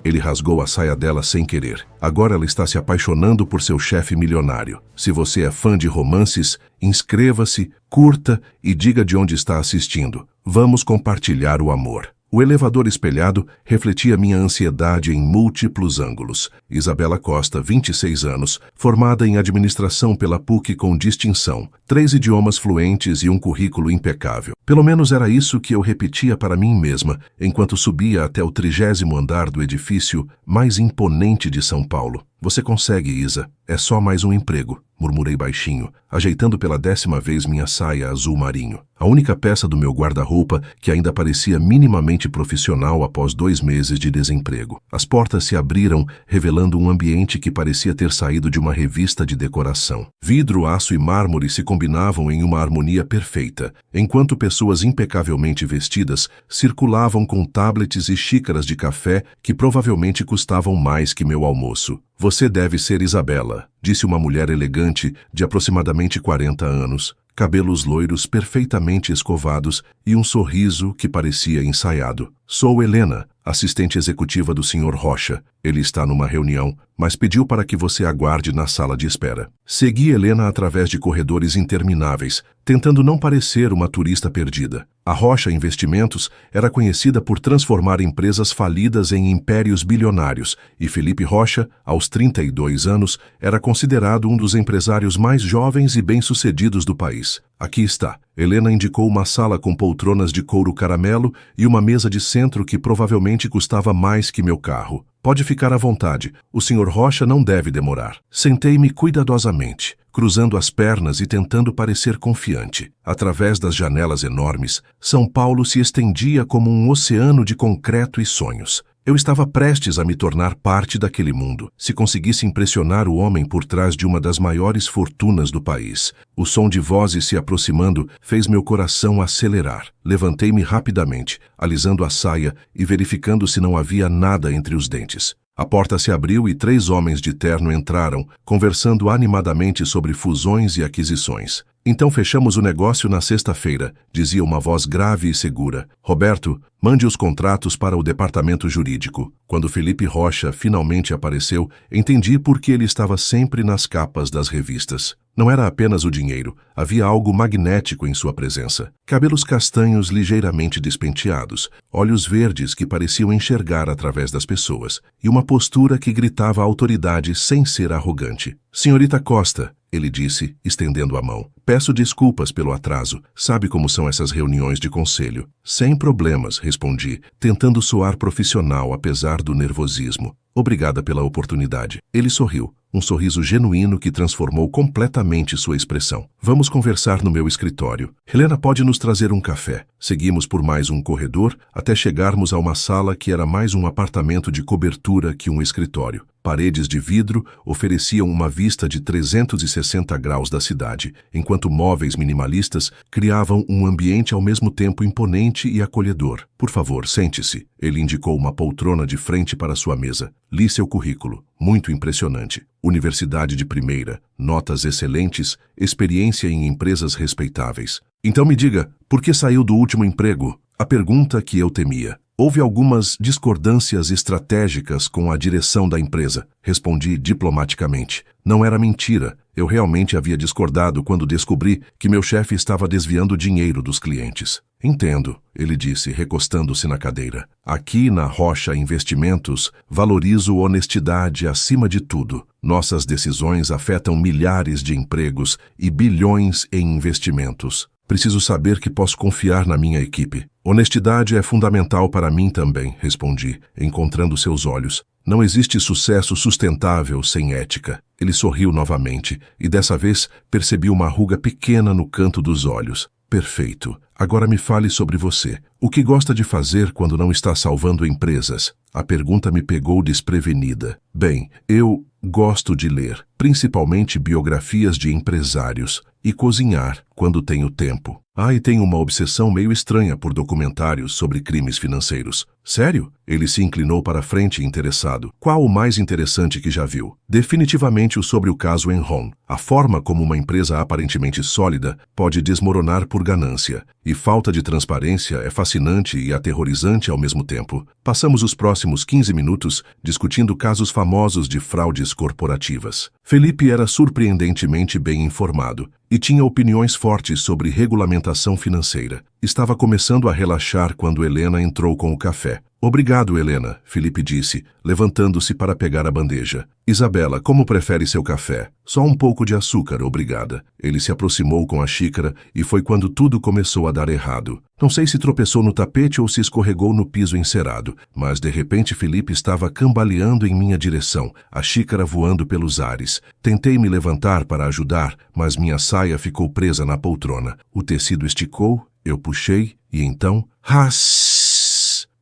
Ele rasgou a saia dela sem querer. Agora ela está se apaixonando por seu chefe milionário. Se você é fã de romances, inscreva-se, curta e diga de onde está assistindo. Vamos compartilhar o amor. O elevador espelhado refletia minha ansiedade em múltiplos ângulos. Isabela Costa, 26 anos, formada em administração pela PUC com distinção, 3 idiomas fluentes e um currículo impecável. Pelo menos era isso que eu repetia para mim mesma, enquanto subia até o 30º andar do edifício mais imponente de São Paulo. Você consegue, Isa. É só mais um emprego, murmurei baixinho, ajeitando pela 10ª vez minha saia azul marinho. A única peça do meu guarda-roupa que ainda parecia minimamente profissional após 2 meses de desemprego. As portas se abriram, revelando um ambiente que parecia ter saído de uma revista de decoração. Vidro, aço e mármore se combinavam em uma harmonia perfeita, enquanto pessoas impecavelmente vestidas circulavam com tablets e xícaras de café que provavelmente custavam mais que meu almoço. Você deve ser Isabela, disse uma mulher elegante de aproximadamente 40 anos, cabelos loiros perfeitamente escovados e um sorriso que parecia ensaiado. Sou Helena, assistente executiva do Sr. Rocha. Ele está numa reunião, mas pediu para que você aguarde na sala de espera. Segui Helena através de corredores intermináveis, tentando não parecer uma turista perdida. A Rocha Investimentos era conhecida por transformar empresas falidas em impérios bilionários, e Felipe Rocha, aos 32 anos, era considerado um dos empresários mais jovens e bem-sucedidos do país. Aqui está. Helena indicou uma sala com poltronas de couro caramelo e uma mesa de centro que provavelmente custava mais que meu carro. Pode ficar à vontade. O Sr. Rocha não deve demorar. Sentei-me cuidadosamente, cruzando as pernas e tentando parecer confiante. Através das janelas enormes, São Paulo se estendia como um oceano de concreto e sonhos. Eu estava prestes a me tornar parte daquele mundo, se conseguisse impressionar o homem por trás de uma das maiores fortunas do país. O som de vozes se aproximando fez meu coração acelerar. Levantei-me rapidamente, alisando a saia e verificando se não havia nada entre os dentes. A porta se abriu e 3 homens de terno entraram, conversando animadamente sobre fusões e aquisições. Então fechamos o negócio na sexta-feira, dizia uma voz grave e segura. Roberto, mande os contratos para o departamento jurídico. Quando Felipe Rocha finalmente apareceu, entendi por que ele estava sempre nas capas das revistas. Não era apenas o dinheiro, havia algo magnético em sua presença. Cabelos castanhos ligeiramente despenteados, olhos verdes que pareciam enxergar através das pessoas, e uma postura que gritava autoridade sem ser arrogante. Senhorita Costa, ele disse, estendendo a mão. Peço desculpas pelo atraso. Sabe como são essas reuniões de conselho? Sem problemas, respondi, tentando soar profissional apesar do nervosismo. Obrigada pela oportunidade. Ele sorriu, um sorriso genuíno que transformou completamente sua expressão. Vamos conversar no meu escritório. Helena pode nos trazer um café. Seguimos por mais um corredor até chegarmos a uma sala que era mais um apartamento de cobertura que um escritório. Paredes de vidro ofereciam uma vista de 360 graus da cidade, enquanto móveis minimalistas criavam um ambiente ao mesmo tempo imponente e acolhedor. Por favor, sente-se. Ele indicou uma poltrona de frente para sua mesa. Li seu currículo. Muito impressionante. Universidade de primeira, notas excelentes, experiência em empresas respeitáveis. Então me diga, por que saiu do último emprego? A pergunta que eu temia. Houve algumas discordâncias estratégicas com a direção da empresa. Respondi diplomaticamente. Não era mentira. Eu realmente havia discordado quando descobri que meu chefe estava desviando dinheiro dos clientes. Entendo, ele disse, recostando-se na cadeira. Aqui na Rocha Investimentos, valorizo honestidade acima de tudo. Nossas decisões afetam milhares de empregos e bilhões em investimentos. Preciso saber que posso confiar na minha equipe. Honestidade é fundamental para mim também, respondi, encontrando seus olhos. Não existe sucesso sustentável sem ética. Ele sorriu novamente, e dessa vez percebi uma ruga pequena no canto dos olhos. Perfeito. Agora me fale sobre você. O que gosta de fazer quando não está salvando empresas? A pergunta me pegou desprevenida. Bem, eu gosto de ler, principalmente biografias de empresários, e cozinhar quando tenho tempo. E tenho uma obsessão meio estranha por documentários sobre crimes financeiros. Sério? Ele se inclinou para a frente interessado. Qual o mais interessante que já viu? Definitivamente o sobre o caso Enron. A forma como uma empresa aparentemente sólida pode desmoronar por ganância. E falta de transparência é fascinante e aterrorizante ao mesmo tempo. Passamos os próximos próximos 15 minutos discutindo casos famosos de fraudes corporativas. Felipe era surpreendentemente bem informado e tinha opiniões fortes sobre regulamentação financeira. Estava começando a relaxar quando Helena entrou com o café. Obrigado, Helena, Felipe disse, levantando-se para pegar a bandeja. Isabela, como prefere seu café? Só um pouco de açúcar, obrigada. Ele se aproximou com a xícara e foi quando tudo começou a dar errado. Não sei se tropeçou no tapete ou se escorregou no piso encerado, mas de repente Felipe estava cambaleando em minha direção, a xícara voando pelos ares. Tentei me levantar para ajudar, mas minha saia ficou presa na poltrona. O tecido esticou, eu puxei e então...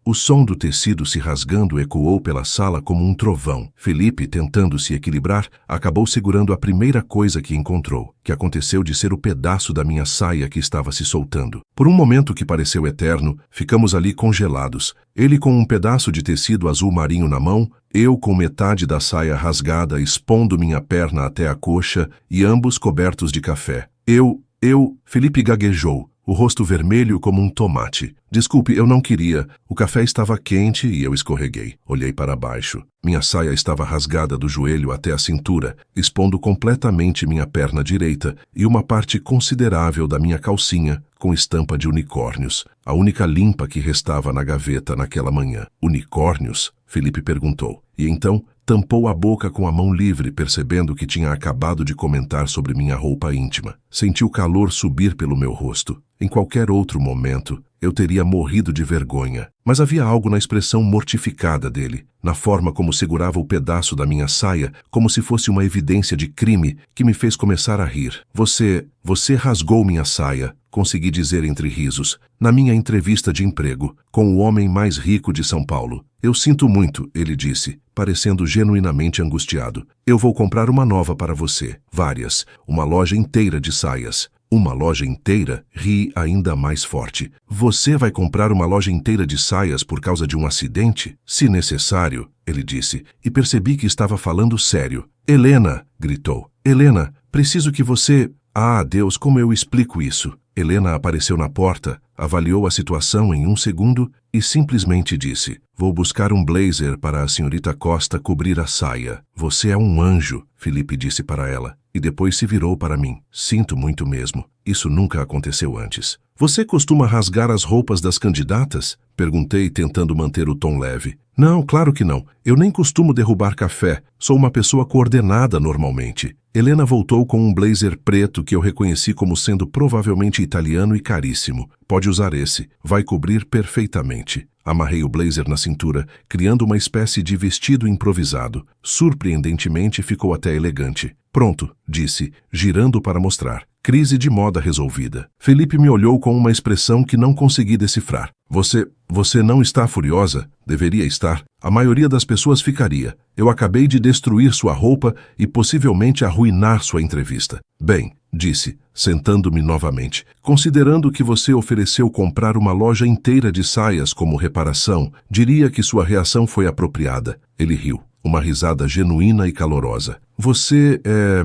O som do tecido se rasgando ecoou pela sala como um trovão. Felipe, tentando se equilibrar, acabou segurando a primeira coisa que encontrou, que aconteceu de ser o pedaço da minha saia que estava se soltando. Por um momento que pareceu eterno, ficamos ali congelados. Ele com um pedaço de tecido azul marinho na mão, eu com metade da saia rasgada expondo minha perna até a coxa e ambos cobertos de café. Felipe gaguejou. O rosto vermelho como um tomate. Desculpe, eu não queria. O café estava quente e eu escorreguei. Olhei para baixo. Minha saia estava rasgada do joelho até a cintura, expondo completamente minha perna direita e uma parte considerável da minha calcinha com estampa de unicórnios. A única limpa que restava na gaveta naquela manhã. Unicórnios? Felipe perguntou. E então tampou a boca com a mão livre, percebendo que tinha acabado de comentar sobre minha roupa íntima. Senti o calor subir pelo meu rosto. Em qualquer outro momento, eu teria morrido de vergonha. Mas havia algo na expressão mortificada dele, na forma como segurava o pedaço da minha saia, como se fosse uma evidência de crime, que me fez começar a rir. Você rasgou minha saia, consegui dizer entre risos, na minha entrevista de emprego, com o homem mais rico de São Paulo. Eu sinto muito, ele disse, parecendo genuinamente angustiado. Eu vou comprar uma nova para você. Várias. Uma loja inteira de saias. Uma loja inteira? Ri ainda mais forte. Você vai comprar uma loja inteira de saias por causa de um acidente? Se necessário, ele disse, e percebi que estava falando sério. Helena, gritou. Helena, preciso que você... Ah, Deus, como eu explico isso? Helena apareceu na porta, avaliou a situação em um segundo e simplesmente disse: vou buscar um blazer para a senhorita Costa cobrir a saia. Você é um anjo, Felipe disse para ela, e depois se virou para mim. Sinto muito mesmo. Isso nunca aconteceu antes. Você costuma rasgar as roupas das candidatas? Perguntei, tentando manter o tom leve. Não, claro que não. Eu nem costumo derrubar café. Sou uma pessoa coordenada normalmente. Helena voltou com um blazer preto que eu reconheci como sendo provavelmente italiano e caríssimo. Pode usar esse. Vai cobrir perfeitamente. Amarrei o blazer na cintura, criando uma espécie de vestido improvisado. Surpreendentemente, ficou até elegante. Pronto, disse, girando para mostrar. Crise de moda resolvida. Felipe me olhou com uma expressão que não consegui decifrar. Você não está furiosa? Deveria estar. A maioria das pessoas ficaria. Eu acabei de destruir sua roupa e possivelmente arruinar sua entrevista. Bem, disse, sentando-me novamente, considerando que você ofereceu comprar uma loja inteira de saias como reparação, diria que sua reação foi apropriada. Ele riu. Uma risada genuína e calorosa. Você é...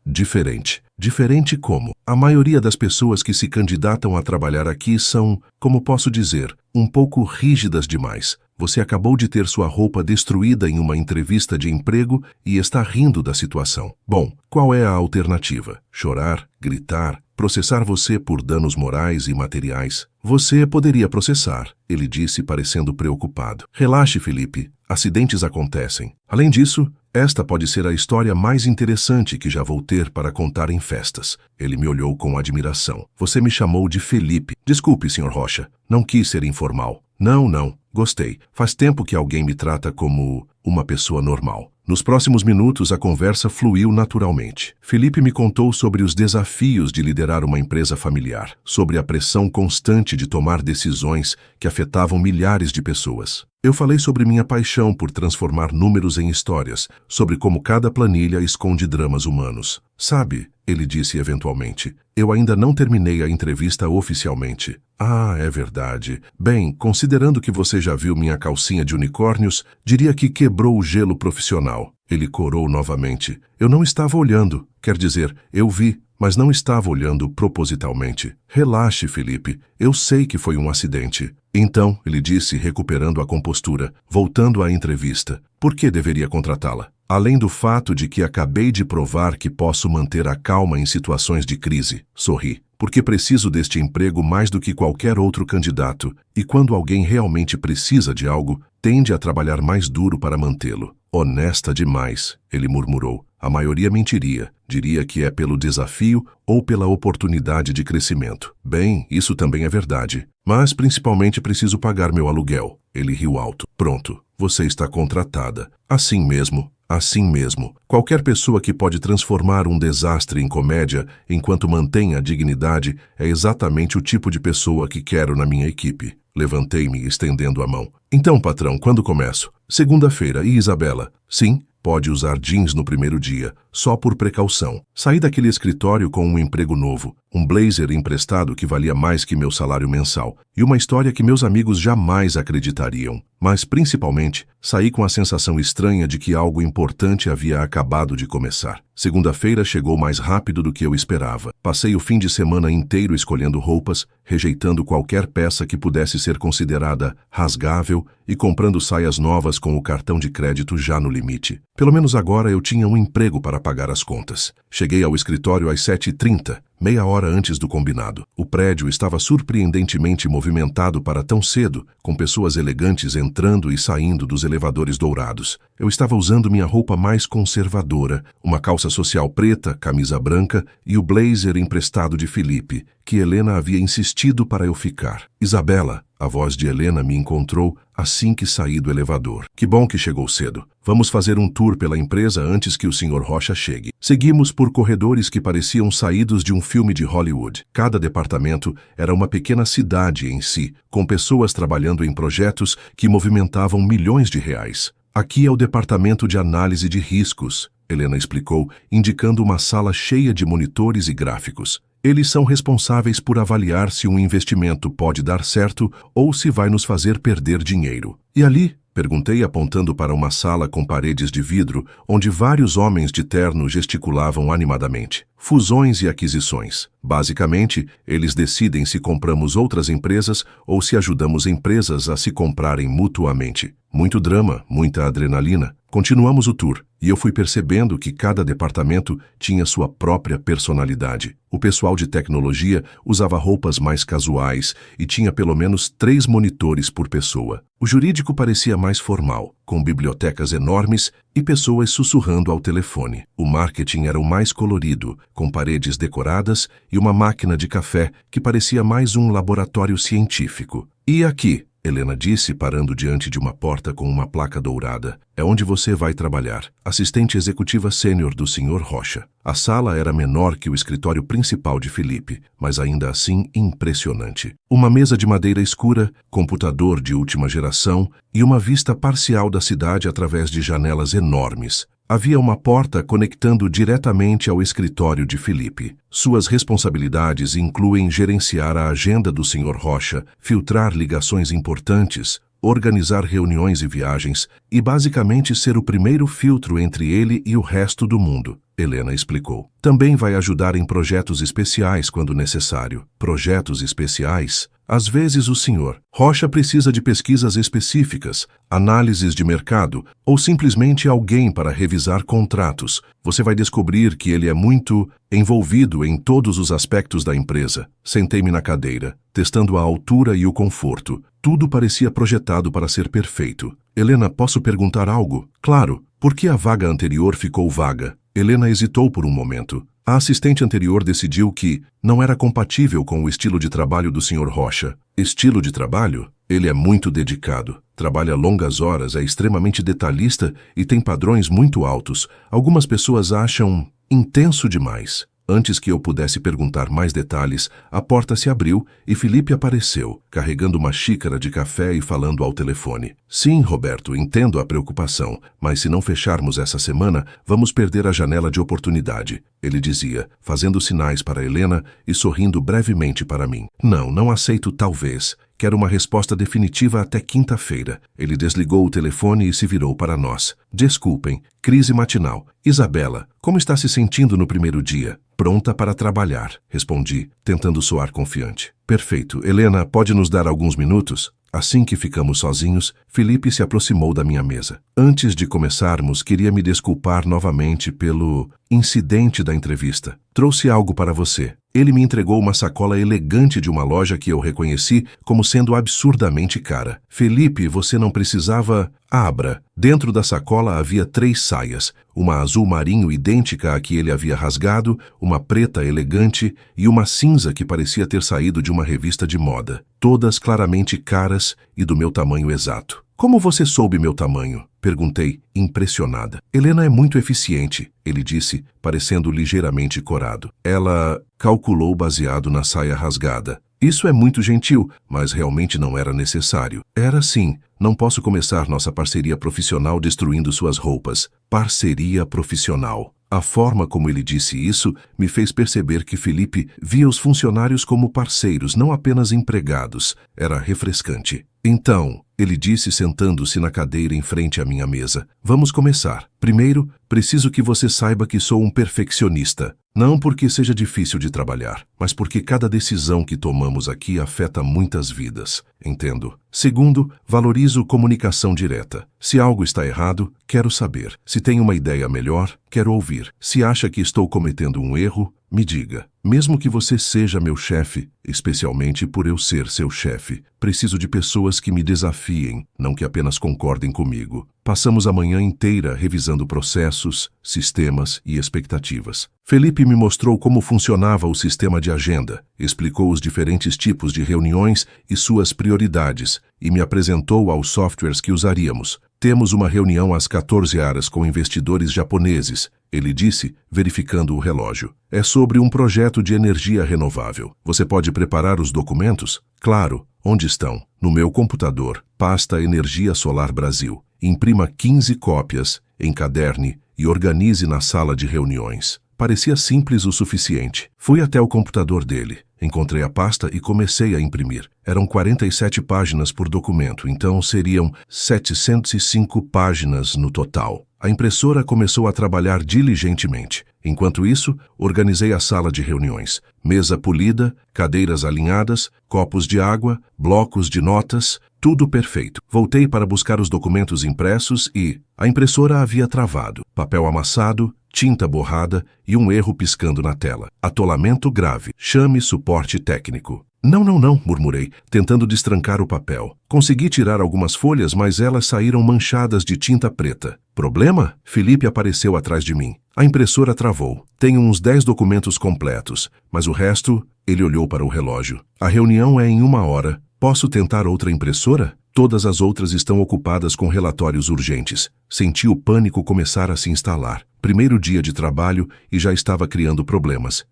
diferente. Diferente como? A maioria das pessoas que se candidatam a trabalhar aqui são, como posso dizer, um pouco rígidas demais. Você acabou de ter sua roupa destruída em uma entrevista de emprego e está rindo da situação. Bom, qual é a alternativa? Chorar? Gritar? Processar você por danos morais e materiais? Você poderia processar, ele disse parecendo preocupado. Relaxe, Felipe. Acidentes acontecem. Além disso, esta pode ser a história mais interessante que já vou ter para contar em festas. Ele me olhou com admiração. Você me chamou de Felipe. Desculpe, Sr. Rocha. Não quis ser informal. Não. Gostei. Faz tempo que alguém me trata como uma pessoa normal. Nos próximos minutos, a conversa fluiu naturalmente. Felipe me contou sobre os desafios de liderar uma empresa familiar, sobre a pressão constante de tomar decisões que afetavam milhares de pessoas. Eu falei sobre minha paixão por transformar números em histórias, sobre como cada planilha esconde dramas humanos. Sabe, ele disse eventualmente, eu ainda não terminei a entrevista oficialmente. Ah, é verdade. Bem, considerando que você já viu minha calcinha de unicórnios, diria que quebrou o gelo profissional. Ele corou novamente. Eu não estava olhando. Quer dizer, eu vi, mas não estava olhando propositalmente. Relaxe, Felipe. Eu sei que foi um acidente. Então, ele disse, recuperando a compostura, voltando à entrevista. Por que deveria contratá-la? Além do fato de que acabei de provar que posso manter a calma em situações de crise. Sorri. Porque preciso deste emprego mais do que qualquer outro candidato, e quando alguém realmente precisa de algo, tende a trabalhar mais duro para mantê-lo. Honesta demais, ele murmurou. A maioria mentiria, diria que é pelo desafio ou pela oportunidade de crescimento. Bem, isso também é verdade, mas principalmente preciso pagar meu aluguel. Ele riu alto. Pronto, você está contratada. Assim mesmo. Assim mesmo, qualquer pessoa que pode transformar um desastre em comédia enquanto mantém a dignidade é exatamente o tipo de pessoa que quero na minha equipe. Levantei-me, estendendo a mão. Então, patrão, quando começo? Segunda-feira. E Isabela? Sim, pode usar jeans no primeiro dia, só por precaução. Saí daquele escritório com um emprego novo, um blazer emprestado que valia mais que meu salário mensal, e uma história que meus amigos jamais acreditariam. Mas, principalmente, saí com a sensação estranha de que algo importante havia acabado de começar. Segunda-feira chegou mais rápido do que eu esperava. Passei o fim de semana inteiro escolhendo roupas, rejeitando qualquer peça que pudesse ser considerada rasgável e comprando saias novas com o cartão de crédito já no limite. Pelo menos agora eu tinha um emprego para pagar as contas. Cheguei ao escritório às 7h30, meia hora antes do combinado. O prédio estava surpreendentemente movimentado para tão cedo, com pessoas elegantes entrando e saindo dos elevadores dourados. Eu estava usando minha roupa mais conservadora, uma calça social preta, camisa branca e o blazer emprestado de Felipe, que Helena havia insistido para eu ficar. Isabela, a voz de Helena me encontrou assim que saí do elevador. Que bom que chegou cedo. Vamos fazer um tour pela empresa antes que o Sr. Rocha chegue. Seguimos por corredores que pareciam saídos de um filme de Hollywood. Cada departamento era uma pequena cidade em si, com pessoas trabalhando em projetos que movimentavam milhões de reais. Aqui é o departamento de análise de riscos, Helena explicou, indicando uma sala cheia de monitores e gráficos. Eles são responsáveis por avaliar se um investimento pode dar certo ou se vai nos fazer perder dinheiro. E ali? Perguntei apontando para uma sala com paredes de vidro, onde vários homens de terno gesticulavam animadamente. Fusões e aquisições. Basicamente, eles decidem se compramos outras empresas ou se ajudamos empresas a se comprarem mutuamente. Muito drama, muita adrenalina. Continuamos o tour, e eu fui percebendo que cada departamento tinha sua própria personalidade. O pessoal de tecnologia usava roupas mais casuais e tinha pelo menos 3 monitores por pessoa. O jurídico parecia mais formal, com bibliotecas enormes e pessoas sussurrando ao telefone. O marketing era o mais colorido, com paredes decoradas e uma máquina de café que parecia mais um laboratório científico. E aqui? Helena disse, parando diante de uma porta com uma placa dourada. É onde você vai trabalhar. Assistente executiva sênior do Sr. Rocha. A sala era menor que o escritório principal de Felipe, mas ainda assim impressionante. Uma mesa de madeira escura, computador de última geração e uma vista parcial da cidade através de janelas enormes. Havia uma porta conectando diretamente ao escritório de Felipe. Suas responsabilidades incluem gerenciar a agenda do Sr. Rocha, filtrar ligações importantes, organizar reuniões e viagens e basicamente ser o primeiro filtro entre ele e o resto do mundo, Helena explicou. Também vai ajudar em projetos especiais quando necessário. Projetos especiais? Às vezes o Sr. Rocha precisa de pesquisas específicas, análises de mercado ou simplesmente alguém para revisar contratos. Você vai descobrir que ele é muito envolvido em todos os aspectos da empresa. Sentei-me na cadeira, testando a altura e o conforto. Tudo parecia projetado para ser perfeito. Helena, posso perguntar algo? Claro. Por que a vaga anterior ficou vaga? Helena hesitou por um momento. A assistente anterior decidiu que não era compatível com o estilo de trabalho do Sr. Rocha. Estilo de trabalho? Ele é muito dedicado. Trabalha longas horas, é extremamente detalhista e tem padrões muito altos. Algumas pessoas acham intenso demais. Antes que eu pudesse perguntar mais detalhes, a porta se abriu e Felipe apareceu, carregando uma xícara de café e falando ao telefone. Sim, Roberto, entendo a preocupação, mas se não fecharmos essa semana, vamos perder a janela de oportunidade, ele dizia, fazendo sinais para Helena e sorrindo brevemente para mim. Não aceito talvez. Quero uma resposta definitiva até quinta-feira. Ele desligou o telefone e se virou para nós. Desculpem, crise matinal. Isabela, como está se sentindo no primeiro dia? Pronta para trabalhar, respondi, tentando soar confiante. Perfeito. Helena, pode nos dar alguns minutos? Assim que ficamos sozinhos, Felipe se aproximou da minha mesa. Antes de começarmos, queria me desculpar novamente pelo incidente da entrevista. Trouxe algo para você. Ele me entregou uma sacola elegante de uma loja que eu reconheci como sendo absurdamente cara. Felipe, você não precisava... Abra. Dentro da sacola havia 3 saias, uma azul marinho idêntica à que ele havia rasgado, uma preta elegante e uma cinza que parecia ter saído de uma revista de moda. Todas claramente caras e do meu tamanho exato. Como você soube meu tamanho? Perguntei, impressionada. Helena é muito eficiente, ele disse, parecendo ligeiramente corado. Ela calculou baseado na saia rasgada. Isso é muito gentil, mas realmente não era necessário. Era sim. Não posso começar nossa parceria profissional destruindo suas roupas. Parceria profissional. A forma como ele disse isso me fez perceber que Felipe via os funcionários como parceiros, não apenas empregados. Era refrescante. Então, ele disse sentando-se na cadeira em frente à minha mesa. Vamos começar. Primeiro, preciso que você saiba que sou um perfeccionista. Não porque seja difícil de trabalhar, mas porque cada decisão que tomamos aqui afeta muitas vidas. Entendo. Segundo, valorizo comunicação direta. Se algo está errado, quero saber. Se tem uma ideia melhor, quero ouvir. Se acha que estou cometendo um erro, me diga. Mesmo que você seja meu chefe, especialmente por eu ser seu chefe, preciso de pessoas que me desafiem, não que apenas concordem comigo. Passamos a manhã inteira revisando processos, sistemas e expectativas. Felipe me mostrou como funcionava o sistema de agenda, explicou os diferentes tipos de reuniões e suas prioridades, e me apresentou aos softwares que usaríamos. Temos uma reunião às 14 horas com investidores japoneses, ele disse, verificando o relógio. É sobre um projeto de energia renovável. Você pode preparar os documentos? Claro. Onde estão? No meu computador. Pasta Energia Solar Brasil. Imprima 15 cópias, encaderne e organize na sala de reuniões. Parecia simples o suficiente. Fui até o computador dele. Encontrei a pasta e comecei a imprimir. Eram 47 páginas por documento, então seriam 705 páginas no total. A impressora começou a trabalhar diligentemente. Enquanto isso, organizei a sala de reuniões. Mesa polida, cadeiras alinhadas, copos de água, blocos de notas, tudo perfeito. Voltei para buscar os documentos impressos e a impressora havia travado. Papel amassado, tinta borrada e um erro piscando na tela. Atolamento grave. Chame suporte técnico. Não, murmurei, tentando destrancar o papel. Consegui tirar algumas folhas, mas elas saíram manchadas de tinta preta. Problema? Felipe apareceu atrás de mim. A impressora travou. Tenho uns 10 documentos completos, mas o resto... Ele olhou para o relógio. A reunião é em 1 hora. Posso tentar outra impressora? Todas as outras estão ocupadas com relatórios urgentes. Senti o pânico começar a se instalar. Primeiro dia de trabalho e já estava criando problemas.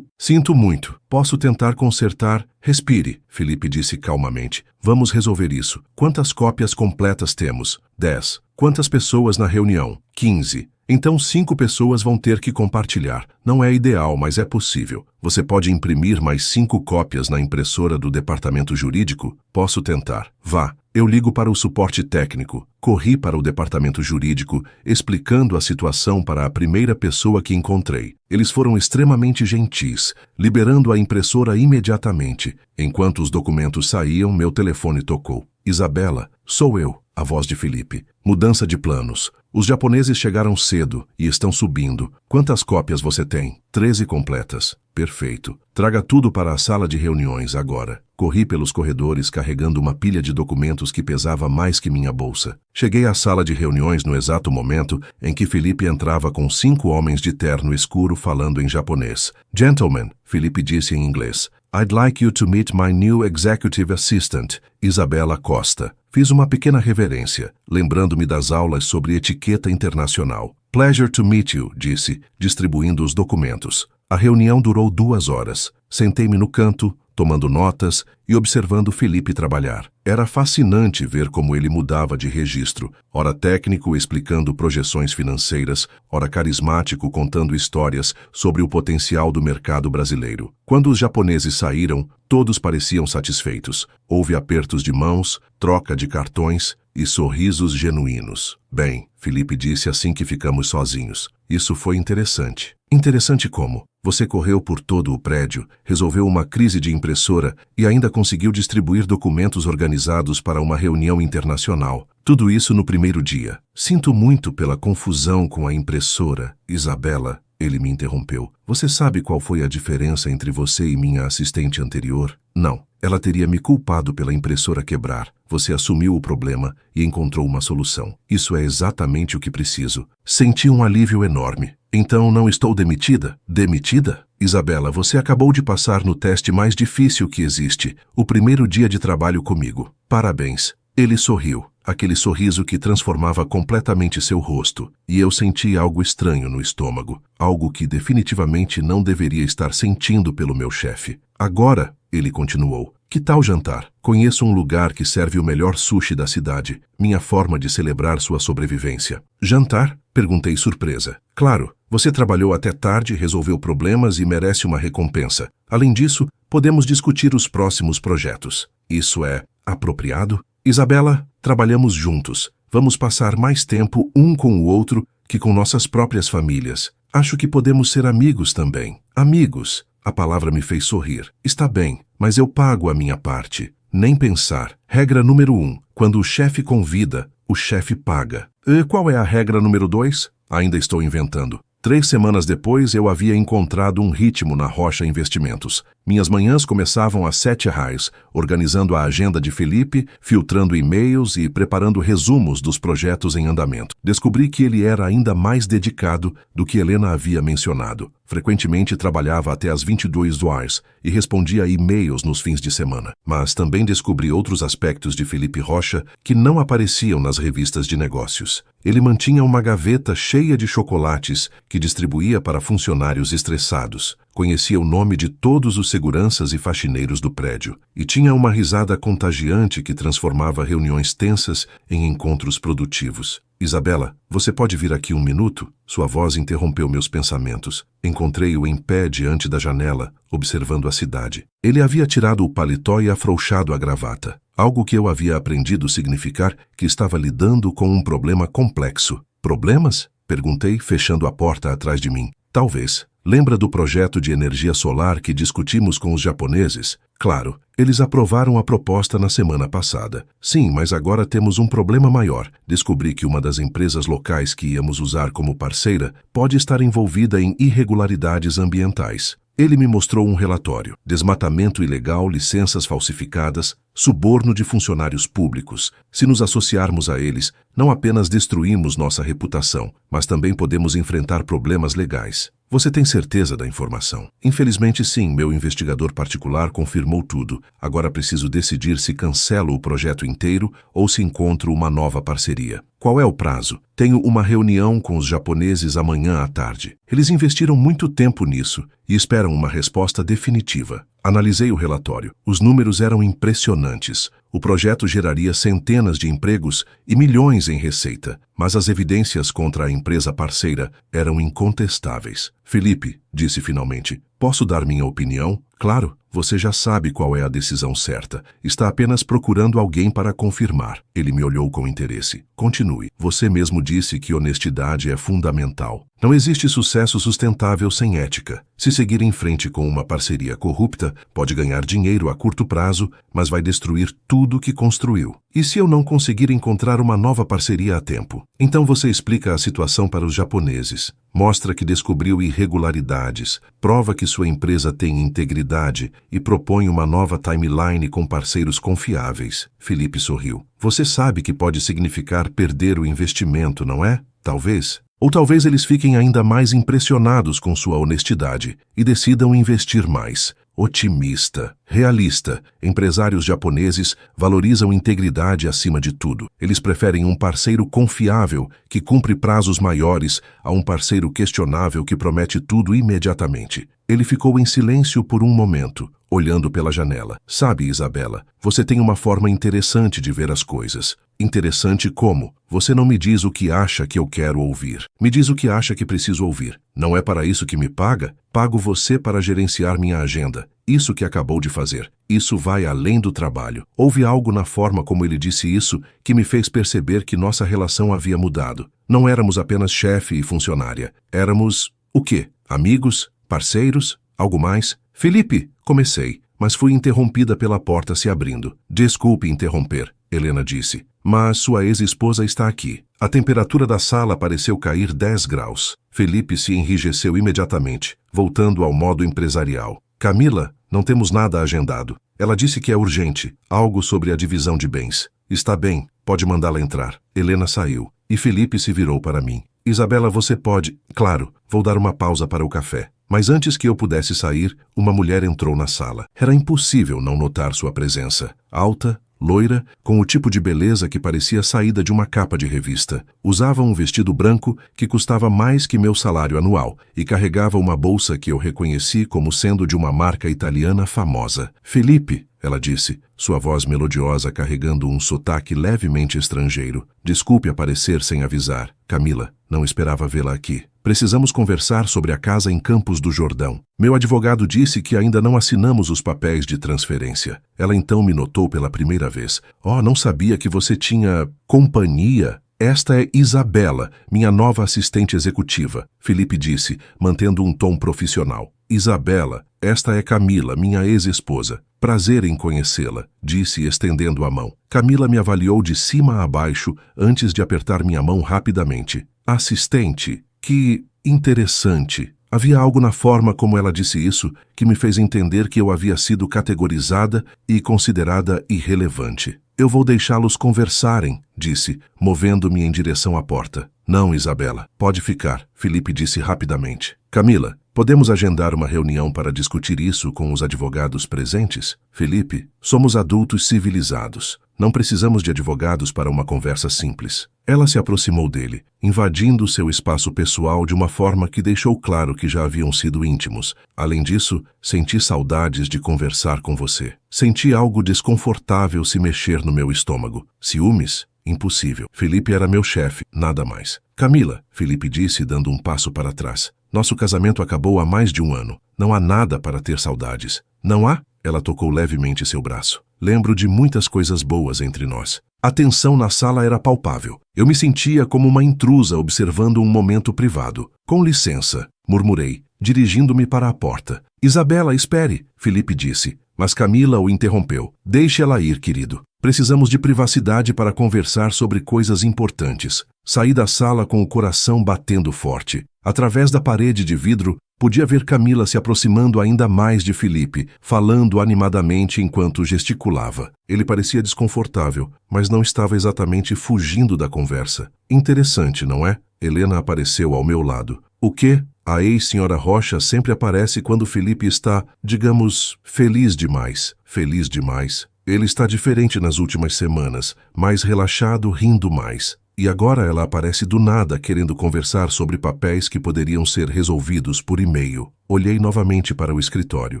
Sinto muito. Posso tentar consertar? Respire, Felipe disse calmamente. Vamos resolver isso. Quantas cópias completas temos? 10. Quantas pessoas na reunião? 15. Então 5 pessoas vão ter que compartilhar. Não é ideal, mas é possível. Você pode imprimir mais 5 cópias na impressora do departamento jurídico? Posso tentar. Vá. Eu ligo para o suporte técnico. Corri para o departamento jurídico, explicando a situação para a primeira pessoa que encontrei. Eles foram extremamente gentis, liberando a impressora imediatamente. Enquanto os documentos saíam, meu telefone tocou. Isabela, sou eu, a voz de Felipe. Mudança de planos. Os japoneses chegaram cedo e estão subindo. Quantas cópias você tem? 13 completas. Perfeito. Traga tudo para a sala de reuniões agora. Corri pelos corredores carregando uma pilha de documentos que pesava mais que minha bolsa. Cheguei à sala de reuniões no exato momento em que Felipe entrava com 5 homens de terno escuro falando em japonês. Gentlemen, Felipe disse em inglês. I'd like you to meet my new executive assistant, Isabela Costa. Fiz uma pequena reverência, lembrando-me das aulas sobre etiqueta internacional. Pleasure to meet you, disse, distribuindo os documentos. A reunião durou 2 horas. Sentei-me no canto, tomando notas e observando Felipe trabalhar. Era fascinante ver como ele mudava de registro, ora técnico explicando projeções financeiras, ora carismático contando histórias sobre o potencial do mercado brasileiro. Quando os japoneses saíram, todos pareciam satisfeitos. Houve apertos de mãos, troca de cartões e sorrisos genuínos. Bem, Felipe disse assim que ficamos sozinhos. Isso foi interessante. Interessante como? Você correu por todo o prédio, resolveu uma crise de impressora e ainda conseguiu distribuir documentos organizados para uma reunião internacional. Tudo isso no primeiro dia. Sinto muito pela confusão com a impressora, Isabela. Ele me interrompeu. Você sabe qual foi a diferença entre você e minha assistente anterior? Não. Ela teria me culpado pela impressora quebrar. Você assumiu o problema e encontrou uma solução. Isso é exatamente o que preciso. Senti um alívio enorme. Então não estou demitida? Demitida? Isabela, você acabou de passar no teste mais difícil que existe, o primeiro dia de trabalho comigo. Parabéns. Ele sorriu, aquele sorriso que transformava completamente seu rosto, e eu senti algo estranho no estômago, algo que definitivamente não deveria estar sentindo pelo meu chefe. Agora, ele continuou, que tal jantar? Conheço um lugar que serve o melhor sushi da cidade, minha forma de celebrar sua sobrevivência. Jantar? Perguntei surpresa. Claro, você trabalhou até tarde, resolveu problemas e merece uma recompensa. Além disso, podemos discutir os próximos projetos. Isso é apropriado? Isabela, trabalhamos juntos. Vamos passar mais tempo um com o outro que com nossas próprias famílias. Acho que podemos ser amigos também. Amigos. A palavra me fez sorrir. Está bem, mas eu pago a minha parte. Nem pensar. Regra número 1. Quando o chefe convida, o chefe paga. E qual é a regra número 2? Ainda estou inventando. 3 semanas depois, eu havia encontrado um ritmo na Rocha Investimentos. Minhas manhãs começavam às 7h, organizando a agenda de Felipe, filtrando e-mails e preparando resumos dos projetos em andamento. Descobri que ele era ainda mais dedicado do que Helena havia mencionado. Frequentemente trabalhava até às 22h e respondia a e-mails nos fins de semana. Mas também descobri outros aspectos de Felipe Rocha que não apareciam nas revistas de negócios. Ele mantinha uma gaveta cheia de chocolates que distribuía para funcionários estressados. Conhecia o nome de todos os seguranças e faxineiros do prédio. E tinha uma risada contagiante que transformava reuniões tensas em encontros produtivos. Isabela, você pode vir aqui um minuto? Sua voz interrompeu meus pensamentos. Encontrei-o em pé diante da janela, observando a cidade. Ele havia tirado o paletó e afrouxado a gravata. Algo que eu havia aprendido significar que estava lidando com um problema complexo. Problemas? Perguntei, fechando a porta atrás de mim. Talvez. Lembra do projeto de energia solar que discutimos com os japoneses? Claro, eles aprovaram a proposta na semana passada. Sim, mas agora temos um problema maior. Descobri que uma das empresas locais que íamos usar como parceira pode estar envolvida em irregularidades ambientais. Ele me mostrou um relatório: desmatamento ilegal, licenças falsificadas, suborno de funcionários públicos. Se nos associarmos a eles, não apenas destruímos nossa reputação, mas também podemos enfrentar problemas legais. Você tem certeza da informação? Infelizmente sim, meu investigador particular confirmou tudo. Agora preciso decidir se cancelo o projeto inteiro ou se encontro uma nova parceria. Qual é o prazo? Tenho uma reunião com os japoneses amanhã à tarde. Eles investiram muito tempo nisso e esperam uma resposta definitiva. Analisei o relatório. Os números eram impressionantes. O projeto geraria centenas de empregos e milhões em receita, mas as evidências contra a empresa parceira eram incontestáveis. Felipe, disse finalmente, posso dar minha opinião? Claro, você já sabe qual é a decisão certa. Está apenas procurando alguém para confirmar. Ele me olhou com interesse. Continue. Você mesmo disse que honestidade é fundamental. Não existe sucesso sustentável sem ética. Se seguir em frente com uma parceria corrupta, pode ganhar dinheiro a curto prazo, mas vai destruir tudo que construiu. E se eu não conseguir encontrar uma nova parceria a tempo? Então você explica a situação para os japoneses. Mostra que descobriu irregularidades, prova que sua empresa tem integridade e propõe uma nova timeline com parceiros confiáveis. Felipe sorriu. Você sabe que pode significar perder o investimento, não é? Talvez. Ou talvez eles fiquem ainda mais impressionados com sua honestidade e decidam investir mais. Otimista, realista, empresários japoneses valorizam integridade acima de tudo. Eles preferem um parceiro confiável que cumpre prazos maiores a um parceiro questionável que promete tudo imediatamente. Ele ficou em silêncio por um momento, olhando pela janela. Sabe, Isabela, você tem uma forma interessante de ver as coisas. Interessante como? Você não me diz o que acha que eu quero ouvir. Me diz o que acha que preciso ouvir. Não é para isso que me paga? Pago você para gerenciar minha agenda. Isso que acabou de fazer. Isso vai além do trabalho. Houve algo na forma como ele disse isso que me fez perceber que nossa relação havia mudado. Não éramos apenas chefe e funcionária. Éramos, o quê? Amigos? Parceiros? Algo mais? Felipe, comecei, mas fui interrompida pela porta se abrindo. Desculpe interromper, Helena disse, mas sua ex-esposa está aqui. A temperatura da sala pareceu cair 10 graus. Felipe se enrijeceu imediatamente, voltando ao modo empresarial. Camila, não temos nada agendado. Ela disse que é urgente, algo sobre a divisão de bens. Está bem, pode mandá-la entrar. Helena saiu, e Felipe se virou para mim. Isabela, você pode... Claro, vou dar uma pausa para o café. Mas antes que eu pudesse sair, uma mulher entrou na sala. Era impossível não notar sua presença. Alta, loira, com o tipo de beleza que parecia saída de uma capa de revista. Usava um vestido branco que custava mais que meu salário anual e carregava uma bolsa que eu reconheci como sendo de uma marca italiana famosa. Felipe, ela disse, sua voz melodiosa carregando um sotaque levemente estrangeiro. Desculpe aparecer sem avisar. Camila, não esperava vê-la aqui. Precisamos conversar sobre a casa em Campos do Jordão. Meu advogado disse que ainda não assinamos os papéis de transferência. Ela então me notou pela primeira vez. Oh, não sabia que você tinha companhia. Esta é Isabela, minha nova assistente executiva, Felipe disse, mantendo um tom profissional. Isabela, esta é Camila, minha ex-esposa. Prazer em conhecê-la, disse estendendo a mão. Camila me avaliou de cima a baixo antes de apertar minha mão rapidamente. Assistente? Que interessante. Havia algo na forma como ela disse isso que me fez entender que eu havia sido categorizada e considerada irrelevante. Eu vou deixá-los conversarem, disse, movendo-me em direção à porta. Não, Isabela, pode ficar, Felipe disse rapidamente. Camila, podemos agendar uma reunião para discutir isso com os advogados presentes? Felipe, somos adultos civilizados. Não precisamos de advogados para uma conversa simples. Ela se aproximou dele, invadindo seu espaço pessoal de uma forma que deixou claro que já haviam sido íntimos. Além disso, senti saudades de conversar com você. Senti algo desconfortável se mexer no meu estômago. Ciúmes? Impossível. Felipe era meu chefe, nada mais. Camila, Felipe disse dando um passo para trás. Nosso casamento acabou há mais de 1 ano. Não há nada para ter saudades. Não há? Ela tocou levemente seu braço. Lembro de muitas coisas boas entre nós. A tensão na sala era palpável. Eu me sentia como uma intrusa observando um momento privado. Com licença, murmurei, dirigindo-me para a porta. Isabela, espere, Felipe disse, mas Camila o interrompeu. Deixe ela ir, querido. Precisamos de privacidade para conversar sobre coisas importantes. Saí da sala com o coração batendo forte. Através da parede de vidro, podia ver Camila se aproximando ainda mais de Felipe, falando animadamente enquanto gesticulava. Ele parecia desconfortável, mas não estava exatamente fugindo da conversa. Interessante, não é? Helena apareceu ao meu lado. O quê? A ex-senhora Rocha sempre aparece quando Felipe está, digamos, feliz demais. Feliz demais. Ele está diferente nas últimas semanas, mais relaxado, rindo mais. E agora ela aparece do nada querendo conversar sobre papéis que poderiam ser resolvidos por e-mail. Olhei novamente para o escritório.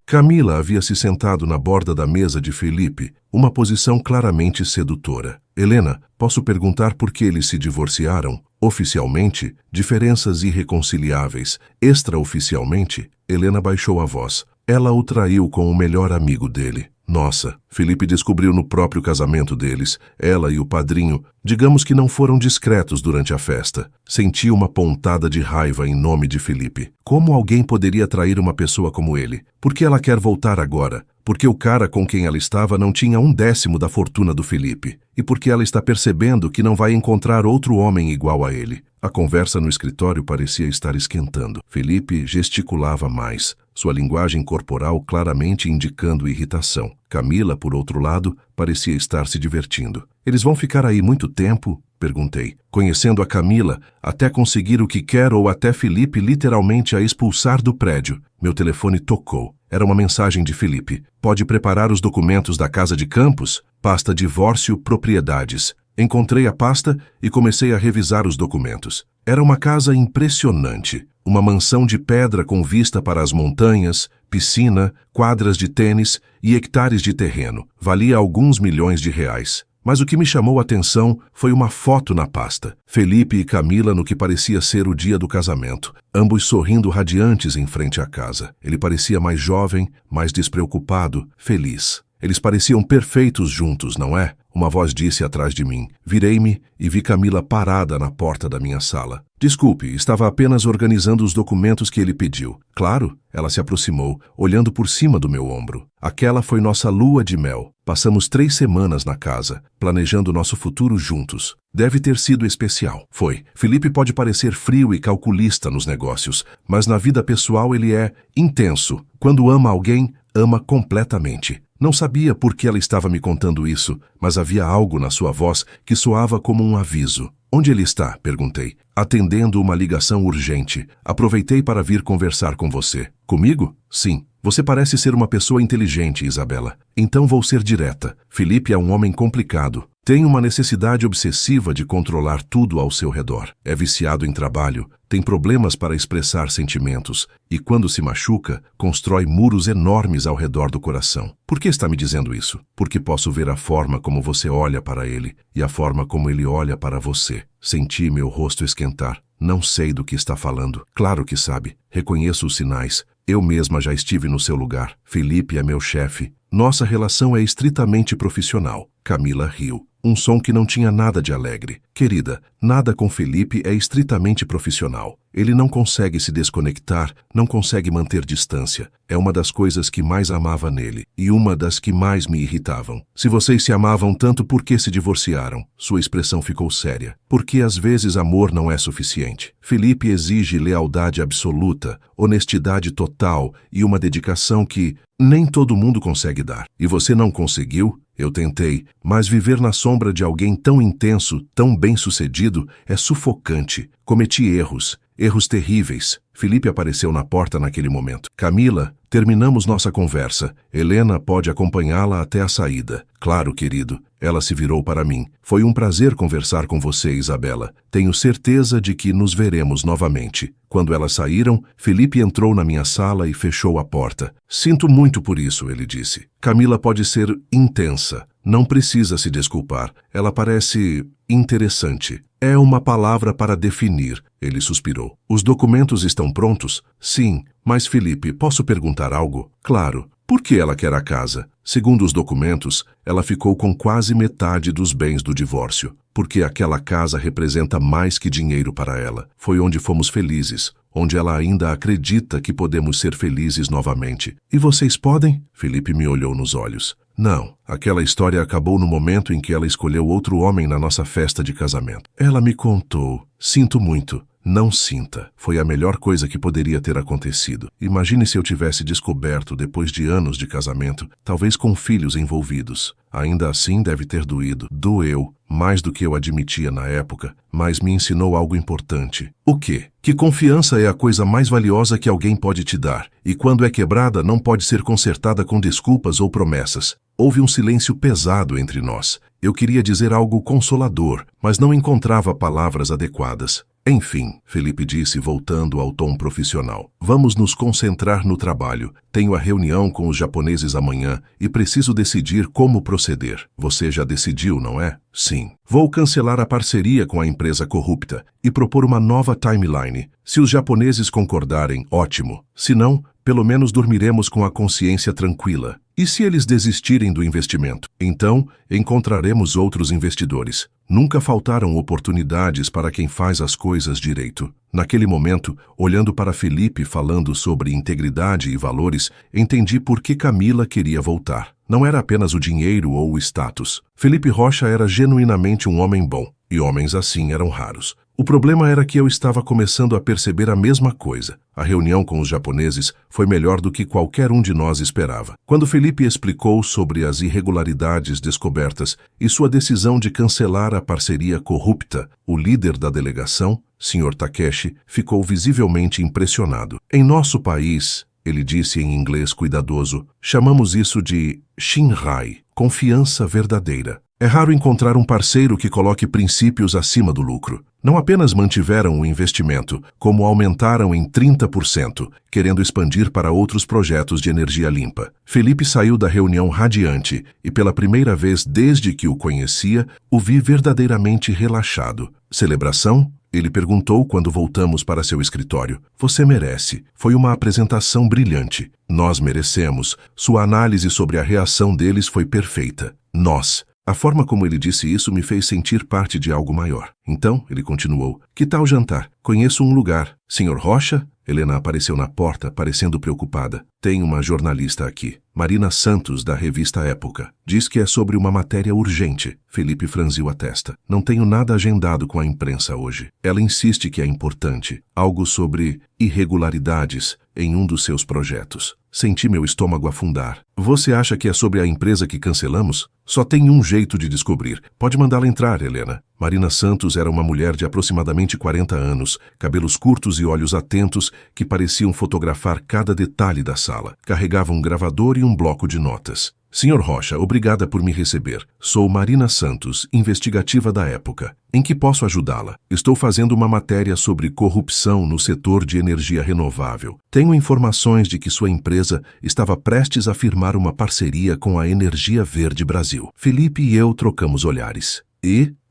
Camila havia se sentado na borda da mesa de Felipe, uma posição claramente sedutora. Helena, posso perguntar por que eles se divorciaram? Oficialmente, diferenças irreconciliáveis. Extraoficialmente, Helena baixou a voz. Ela o traiu com o melhor amigo dele. Nossa, Felipe descobriu no próprio casamento deles, ela e o padrinho, digamos que não foram discretos durante a festa. Senti uma pontada de raiva em nome de Felipe. Como alguém poderia trair uma pessoa como ele? Por que ela quer voltar agora? Porque o cara com quem ela estava não tinha 1/10 da fortuna do Felipe. E porque ela está percebendo que não vai encontrar outro homem igual a ele. A conversa no escritório parecia estar esquentando. Felipe gesticulava mais, sua linguagem corporal claramente indicando irritação. Camila, por outro lado, parecia estar se divertindo. Eles vão ficar aí muito tempo? Perguntei, conhecendo a Camila, até conseguir o que quer ou até Felipe literalmente a expulsar do prédio. Meu telefone tocou. Era uma mensagem de Felipe. Pode preparar os documentos da Casa de Campos? Pasta Divórcio Propriedades. Encontrei a pasta e comecei a revisar os documentos. Era uma casa impressionante. Uma mansão de pedra com vista para as montanhas, piscina, quadras de tênis e hectares de terreno. Valia alguns milhões de reais. Mas o que me chamou a atenção foi uma foto na pasta. Felipe e Camila no que parecia ser o dia do casamento, ambos sorrindo radiantes em frente à casa. Ele parecia mais jovem, mais despreocupado, feliz. Eles pareciam perfeitos juntos, não é? Uma voz disse atrás de mim. Virei-me e vi Camila parada na porta da minha sala. Desculpe, estava apenas organizando os documentos que ele pediu. Claro, ela se aproximou, olhando por cima do meu ombro. Aquela foi nossa lua de mel. Passamos 3 semanas na casa, planejando nosso futuro juntos. Deve ter sido especial. Foi. Felipe pode parecer frio e calculista nos negócios, mas na vida pessoal ele é intenso. Quando ama alguém, ama completamente. Não sabia por que ela estava me contando isso, mas havia algo na sua voz que soava como um aviso. Onde ele está? Perguntei. Atendendo uma ligação urgente. Aproveitei para vir conversar com você. Comigo? Sim. Você parece ser uma pessoa inteligente, Isabela. Então vou ser direta. Felipe é um homem complicado. Tem uma necessidade obsessiva de controlar tudo ao seu redor. É viciado em trabalho, tem problemas para expressar sentimentos e, quando se machuca, constrói muros enormes ao redor do coração. Por que está me dizendo isso? Porque posso ver a forma como você olha para ele e a forma como ele olha para você. Senti meu rosto esquentar. Não sei do que está falando. Claro que sabe. Reconheço os sinais. Eu mesma já estive no seu lugar. Felipe é meu chefe. Nossa relação é estritamente profissional. Camila riu. Um som que não tinha nada de alegre. Querida, nada com Felipe é estritamente profissional. Ele não consegue se desconectar, não consegue manter distância. É uma das coisas que mais amava nele, e uma das que mais me irritavam. Se vocês se amavam tanto, por que se divorciaram? Sua expressão ficou séria. Porque às vezes amor não é suficiente. Felipe exige lealdade absoluta, honestidade total e uma dedicação que nem todo mundo consegue dar. E você não conseguiu? Eu tentei, mas viver na sombra de alguém tão intenso, tão bem-sucedido, é sufocante. Cometi erros terríveis. Felipe apareceu na porta naquele momento. Camila, terminamos nossa conversa. Helena pode acompanhá-la até a saída. Claro, querido. Ela se virou para mim. Foi um prazer conversar com você, Isabela. Tenho certeza de que nos veremos novamente. Quando elas saíram, Felipe entrou na minha sala e fechou a porta. Sinto muito por isso, ele disse. Camila pode ser intensa. Não precisa se desculpar. Ela parece interessante. É uma palavra para definir, ele suspirou. Os documentos estão prontos? Sim, mas Felipe, posso perguntar algo? Claro. Por que ela quer a casa? Segundo os documentos, ela ficou com quase metade dos bens do divórcio, porque aquela casa representa mais que dinheiro para ela. Foi onde fomos felizes, onde ela ainda acredita que podemos ser felizes novamente. E vocês podem? Felipe me olhou nos olhos. Não, aquela história acabou no momento em que ela escolheu outro homem na nossa festa de casamento. Ela me contou. Sinto muito. Não sinta. Foi a melhor coisa que poderia ter acontecido. Imagine se eu tivesse descoberto depois de anos de casamento, talvez com filhos envolvidos. Ainda assim deve ter doído. Doeu, mais do que eu admitia na época, mas me ensinou algo importante. O quê? Que confiança é a coisa mais valiosa que alguém pode te dar, e quando é quebrada não pode ser consertada com desculpas ou promessas. Houve um silêncio pesado entre nós. Eu queria dizer algo consolador, mas não encontrava palavras adequadas. Enfim, Felipe disse, voltando ao tom profissional. Vamos nos concentrar no trabalho. Tenho a reunião com os japoneses amanhã e preciso decidir como proceder. Você já decidiu, não é? Sim. Vou cancelar a parceria com a empresa corrupta e propor uma nova timeline. Se os japoneses concordarem, ótimo. Se não, pelo menos dormiremos com a consciência tranquila. E se eles desistirem do investimento? Então, encontraremos outros investidores. Nunca faltaram oportunidades para quem faz as coisas direito. Naquele momento, olhando para Felipe falando sobre integridade e valores, entendi por que Camila queria voltar. Não era apenas o dinheiro ou o status. Felipe Rocha era genuinamente um homem bom, e homens assim eram raros. O problema era que eu estava começando a perceber a mesma coisa. A reunião com os japoneses foi melhor do que qualquer um de nós esperava. Quando Felipe explicou sobre as irregularidades descobertas e sua decisão de cancelar a parceria corrupta, o líder da delegação, Sr. Takeshi, ficou visivelmente impressionado. Em nosso país, ele disse em inglês cuidadoso, chamamos isso de Shinrai, confiança verdadeira. É raro encontrar um parceiro que coloque princípios acima do lucro. Não apenas mantiveram o investimento, como aumentaram em 30%, querendo expandir para outros projetos de energia limpa. Felipe saiu da reunião radiante e, pela primeira vez desde que o conhecia, o vi verdadeiramente relaxado. Celebração? Ele perguntou quando voltamos para seu escritório. Você merece. Foi uma apresentação brilhante. Nós merecemos. Sua análise sobre a reação deles foi perfeita. Nós. A forma como ele disse isso me fez sentir parte de algo maior. Então, ele continuou, que tal jantar? Conheço um lugar. Senhor Rocha? Helena apareceu na porta, parecendo preocupada. Tem uma jornalista aqui. Marina Santos, da revista Época. Diz que é sobre uma matéria urgente. Felipe franziu a testa. Não tenho nada agendado com a imprensa hoje. Ela insiste que é importante. Algo sobre irregularidades em um dos seus projetos. Senti meu estômago afundar. Você acha que é sobre a empresa que cancelamos? Só tem um jeito de descobrir. Pode mandá-la entrar, Helena. Marina Santos era uma mulher de aproximadamente 40 anos, cabelos curtos e olhos atentos que pareciam fotografar cada detalhe da sala. Carregava um gravador e um bloco de notas. Senhor Rocha, obrigada por me receber. Sou Marina Santos, investigativa da Época. Em que posso ajudá-la? Estou fazendo uma matéria sobre corrupção no setor de energia renovável. Tenho informações de que sua empresa estava prestes a firmar uma parceria com a Energia Verde Brasil. Felipe e eu trocamos olhares.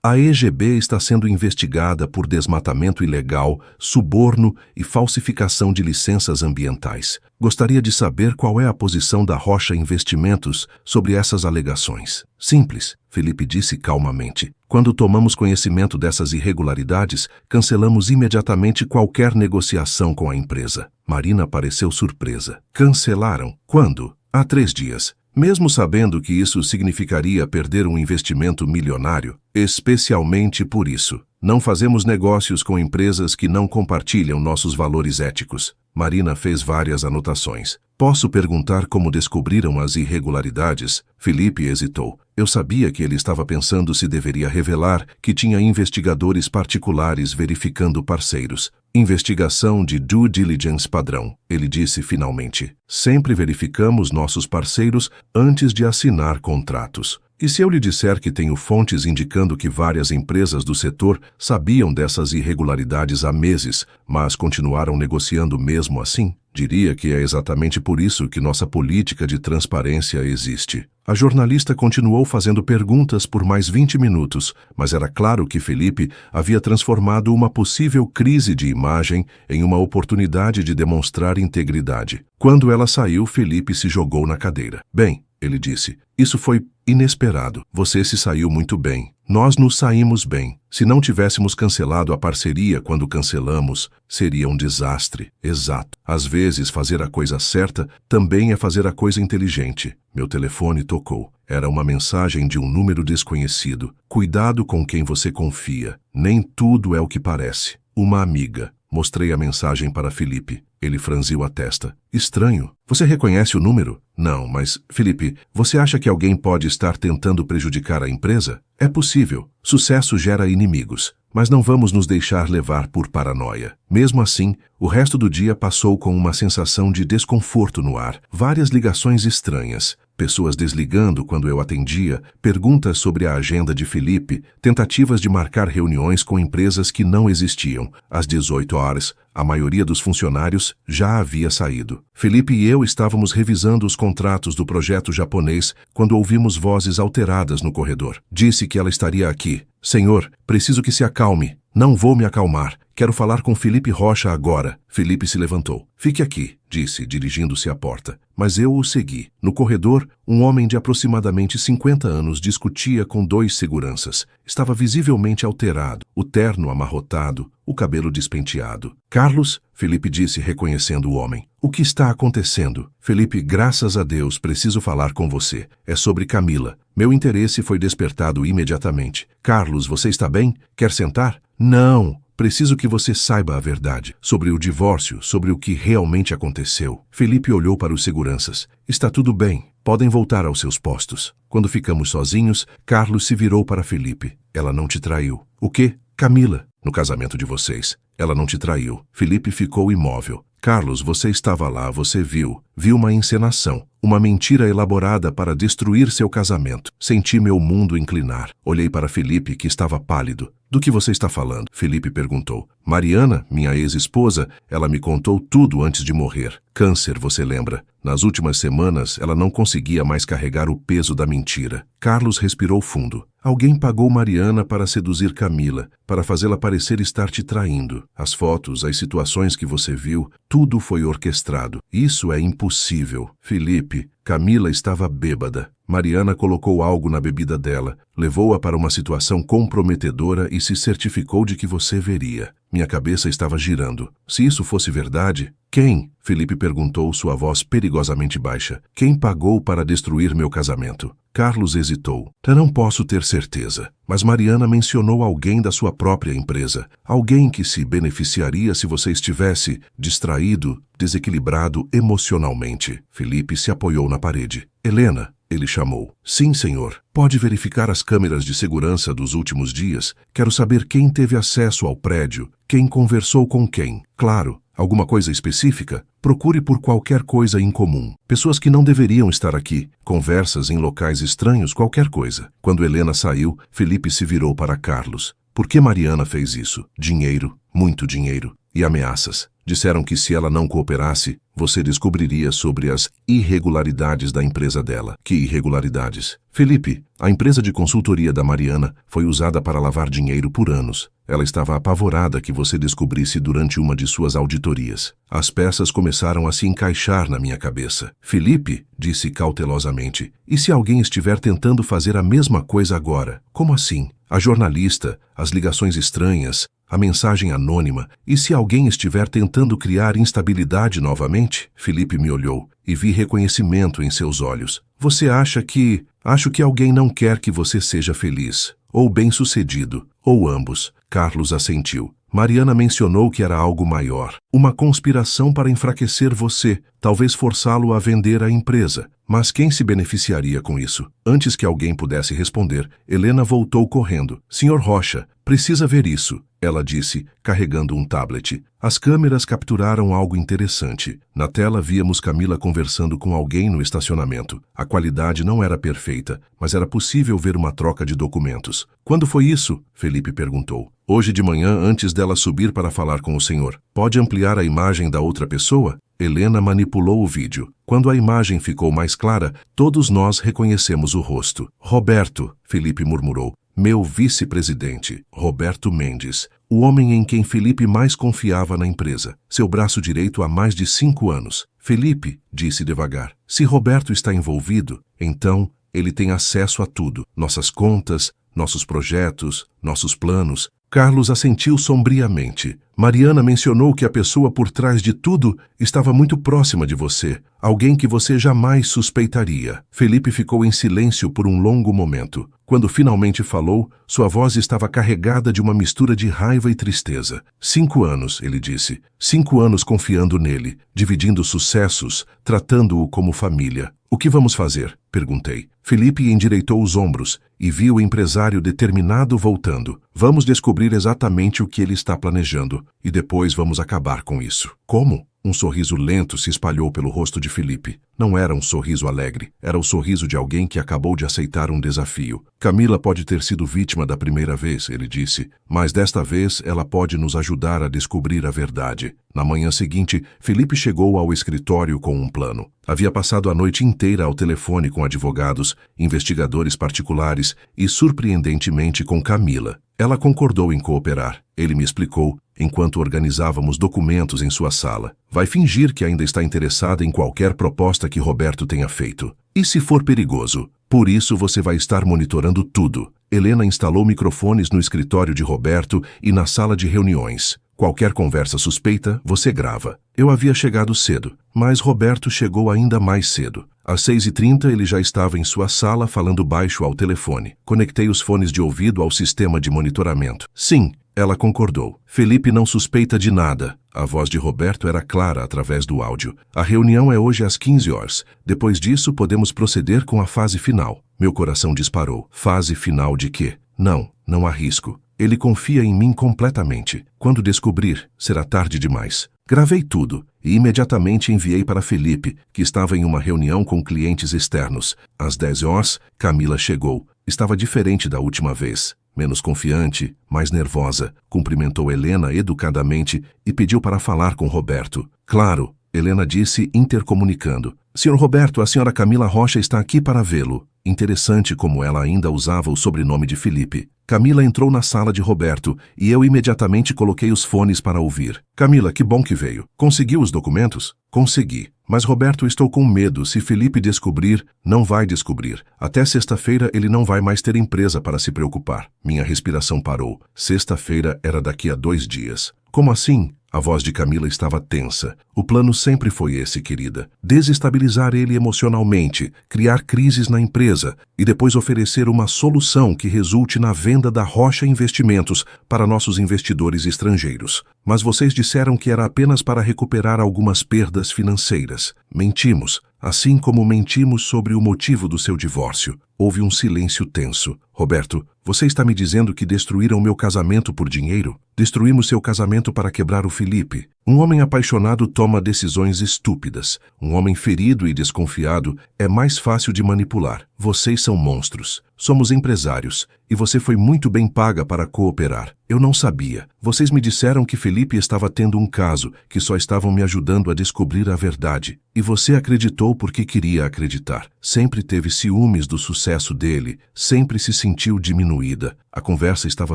A EGB está sendo investigada por desmatamento ilegal, suborno e falsificação de licenças ambientais. Gostaria de saber qual é a posição da Rocha Investimentos sobre essas alegações. Simples, Felipe disse calmamente. Quando tomamos conhecimento dessas irregularidades, cancelamos imediatamente qualquer negociação com a empresa. Marina pareceu surpresa. Cancelaram? Quando? Há 3 dias. Mesmo sabendo que isso significaria perder um investimento milionário, especialmente por isso, não fazemos negócios com empresas que não compartilham nossos valores éticos. Marina fez várias anotações. Posso perguntar como descobriram as irregularidades? Felipe hesitou. Eu sabia que ele estava pensando se deveria revelar que tinha investigadores particulares verificando parceiros. Investigação de due diligence padrão, ele disse finalmente. Sempre verificamos nossos parceiros antes de assinar contratos. E se eu lhe disser que tenho fontes indicando que várias empresas do setor sabiam dessas irregularidades há meses, mas continuaram negociando mesmo assim? Diria que é exatamente por isso que nossa política de transparência existe. A jornalista continuou fazendo perguntas por mais 20 minutos, mas era claro que Felipe havia transformado uma possível crise de imagem em uma oportunidade de demonstrar integridade. Quando ela saiu, Felipe se jogou na cadeira. Bem, ele disse, isso foi inesperado. Você se saiu muito bem. Nós nos saímos bem. Se não tivéssemos cancelado a parceria quando cancelamos, seria um desastre. Exato. Às vezes, fazer a coisa certa também é fazer a coisa inteligente. Meu telefone tocou. Era uma mensagem de um número desconhecido. Cuidado com quem você confia. Nem tudo é o que parece. Uma amiga. Mostrei a mensagem para Felipe. Ele franziu a testa. Estranho. Você reconhece o número? Não, mas, Felipe, você acha que alguém pode estar tentando prejudicar a empresa? É possível. Sucesso gera inimigos. Mas não vamos nos deixar levar por paranoia. Mesmo assim, o resto do dia passou com uma sensação de desconforto no ar. Várias ligações estranhas. Pessoas desligando quando eu atendia, perguntas sobre a agenda de Felipe, tentativas de marcar reuniões com empresas que não existiam. Às 18 horas, a maioria dos funcionários já havia saído. Felipe e eu estávamos revisando os contratos do projeto japonês quando ouvimos vozes alteradas no corredor. Disse que ela estaria aqui. Senhor, preciso que se acalme. Não vou me acalmar. Quero falar com Felipe Rocha agora. Felipe se levantou. Fique aqui, disse, dirigindo-se à porta. Mas eu o segui. No corredor, um homem de aproximadamente 50 anos discutia com 2 seguranças. Estava visivelmente alterado, o terno amarrotado, o cabelo despenteado. Carlos, Felipe disse, reconhecendo o homem. O que está acontecendo? Felipe, graças a Deus, preciso falar com você. É sobre Camila. Meu interesse foi despertado imediatamente. Carlos, você está bem? Quer sentar? Não. Preciso que você saiba a verdade sobre o divórcio, sobre o que realmente aconteceu. Felipe olhou para os seguranças. Está tudo bem. Podem voltar aos seus postos. Quando ficamos sozinhos, Carlos se virou para Felipe. Ela não te traiu. O quê? Camila. No casamento de vocês. Ela não te traiu. Felipe ficou imóvel. Carlos, você estava lá, você viu. Viu uma encenação. Uma mentira elaborada para destruir seu casamento. Senti meu mundo inclinar. Olhei para Felipe, que estava pálido. Do que você está falando? Felipe perguntou. Mariana, minha ex-esposa, ela me contou tudo antes de morrer. Câncer, você lembra? Nas últimas semanas, ela não conseguia mais carregar o peso da mentira. Carlos respirou fundo. Alguém pagou Mariana para seduzir Camila, para fazê-la parecer estar te traindo. As fotos, as situações que você viu, tudo foi orquestrado. Isso é impossível. Felipe, Camila estava bêbada. Mariana colocou algo na bebida dela, levou-a para uma situação comprometedora e se certificou de que você veria. Minha cabeça estava girando. Se isso fosse verdade, quem? Felipe perguntou, sua voz perigosamente baixa. Quem pagou para destruir meu casamento? Carlos hesitou. Não posso ter certeza, mas Mariana mencionou alguém da sua própria empresa. Alguém que se beneficiaria se você estivesse distraído, desequilibrado emocionalmente. Felipe se apoiou na parede. Helena, ele chamou. Sim, senhor. Pode verificar as câmeras de segurança dos últimos dias? Quero saber quem teve acesso ao prédio, quem conversou com quem. Claro. Alguma coisa específica? Procure por qualquer coisa incomum. Pessoas que não deveriam estar aqui. Conversas em locais estranhos, qualquer coisa. Quando Helena saiu, Felipe se virou para Carlos. Por que Mariana fez isso? Dinheiro, muito dinheiro. E ameaças. Disseram que se ela não cooperasse, você descobriria sobre as irregularidades da empresa dela. Que irregularidades? Felipe, a empresa de consultoria da Mariana foi usada para lavar dinheiro por anos. Ela estava apavorada que você descobrisse durante uma de suas auditorias. As peças começaram a se encaixar na minha cabeça. Felipe, disse cautelosamente, e se alguém estiver tentando fazer a mesma coisa agora? Como assim? A jornalista, as ligações estranhas, a mensagem anônima, e se alguém estiver tentando criar instabilidade novamente? Felipe me olhou e vi reconhecimento em seus olhos. Você acha que... Acho que alguém não quer que você seja feliz, ou bem-sucedido, ou ambos. Carlos assentiu. Mariana mencionou que era algo maior. Uma conspiração para enfraquecer você, talvez forçá-lo a vender a empresa. Mas quem se beneficiaria com isso? Antes que alguém pudesse responder, Helena voltou correndo. Senhor Rocha, precisa ver isso, ela disse, carregando um tablet. As câmeras capturaram algo interessante. Na tela víamos Camila conversando com alguém no estacionamento. A qualidade não era perfeita, mas era possível ver uma troca de documentos. Quando foi isso? Felipe perguntou. Hoje de manhã, antes dela subir para falar com o senhor. Pode ampliar a imagem da outra pessoa? Helena manipulou o vídeo. Quando a imagem ficou mais clara, todos nós reconhecemos o rosto. Roberto, Felipe murmurou. Meu vice-presidente, Roberto Mendes, o homem em quem Felipe mais confiava na empresa, seu braço direito há mais de 5 anos. Felipe, disse devagar, se Roberto está envolvido, então ele tem acesso a tudo, nossas contas, nossos projetos, nossos planos. Carlos assentiu sombriamente. Mariana mencionou que a pessoa por trás de tudo estava muito próxima de você, alguém que você jamais suspeitaria. Felipe ficou em silêncio por um longo momento. Quando finalmente falou, sua voz estava carregada de uma mistura de raiva e tristeza. 5 anos, ele disse. 5 anos confiando nele, dividindo sucessos, tratando-o como família. O que vamos fazer? Perguntei. Felipe endireitou os ombros e viu o empresário determinado voltando. Vamos descobrir exatamente o que ele está planejando e depois vamos acabar com isso. Como? Um sorriso lento se espalhou pelo rosto de Felipe. Não era um sorriso alegre, era o sorriso de alguém que acabou de aceitar um desafio. Camila pode ter sido vítima da primeira vez, ele disse, mas desta vez ela pode nos ajudar a descobrir a verdade. Na manhã seguinte, Felipe chegou ao escritório com um plano. Havia passado a noite inteira ao telefone com advogados, investigadores particulares e, surpreendentemente, com Camila. Ela concordou em cooperar. Ele me explicou, enquanto organizávamos documentos em sua sala. Vai fingir que ainda está interessada em qualquer proposta que Roberto tenha feito. E se for perigoso? Por isso você vai estar monitorando tudo. Helena instalou microfones no escritório de Roberto e na sala de reuniões. Qualquer conversa suspeita, você grava. Eu havia chegado cedo, mas Roberto chegou ainda mais cedo. Às 6h30 ele já estava em sua sala falando baixo ao telefone. Conectei os fones de ouvido ao sistema de monitoramento. Sim, ela concordou. Felipe não suspeita de nada. A voz de Roberto era clara através do áudio. A reunião é hoje às 15 horas. Depois disso, podemos proceder com a fase final. Meu coração disparou. Fase final de quê? Não há risco. Ele confia em mim completamente. Quando descobrir, será tarde demais. Gravei tudo e imediatamente enviei para Felipe, que estava em uma reunião com clientes externos. Às 10 horas, Camila chegou. Estava diferente da última vez. Menos confiante, mais nervosa. Cumprimentou Helena educadamente e pediu para falar com Roberto. Claro, Helena disse intercomunicando. Senhor Roberto, a senhora Camila Rocha está aqui para vê-lo. Interessante como ela ainda usava o sobrenome de Felipe. Camila entrou na sala de Roberto e eu imediatamente coloquei os fones para ouvir. Camila, que bom que veio. Conseguiu os documentos? Consegui. Mas Roberto, estou com medo. Se Felipe descobrir, não vai descobrir. Até sexta-feira ele não vai mais ter empresa para se preocupar. Minha respiração parou. Sexta-feira era daqui a 2 dias. Como assim? A voz de Camila estava tensa. O plano sempre foi esse, querida. Desestabilizar ele emocionalmente, criar crises na empresa e depois oferecer uma solução que resulte na venda da Rocha Investimentos para nossos investidores estrangeiros. Mas vocês disseram que era apenas para recuperar algumas perdas financeiras. Mentimos, assim como mentimos sobre o motivo do seu divórcio. Houve um silêncio tenso. Roberto, você está me dizendo que destruíram meu casamento por dinheiro? Destruímos seu casamento para quebrar o Felipe. Um homem apaixonado toma decisões estúpidas. Um homem ferido e desconfiado é mais fácil de manipular. Vocês são monstros. Somos empresários e você foi muito bem paga para cooperar. Eu não sabia. Vocês me disseram que Felipe estava tendo um caso, que só estavam me ajudando a descobrir a verdade. E você acreditou porque queria acreditar. Sempre teve ciúmes do sucesso dele, sempre se sentiu diminuída. A conversa estava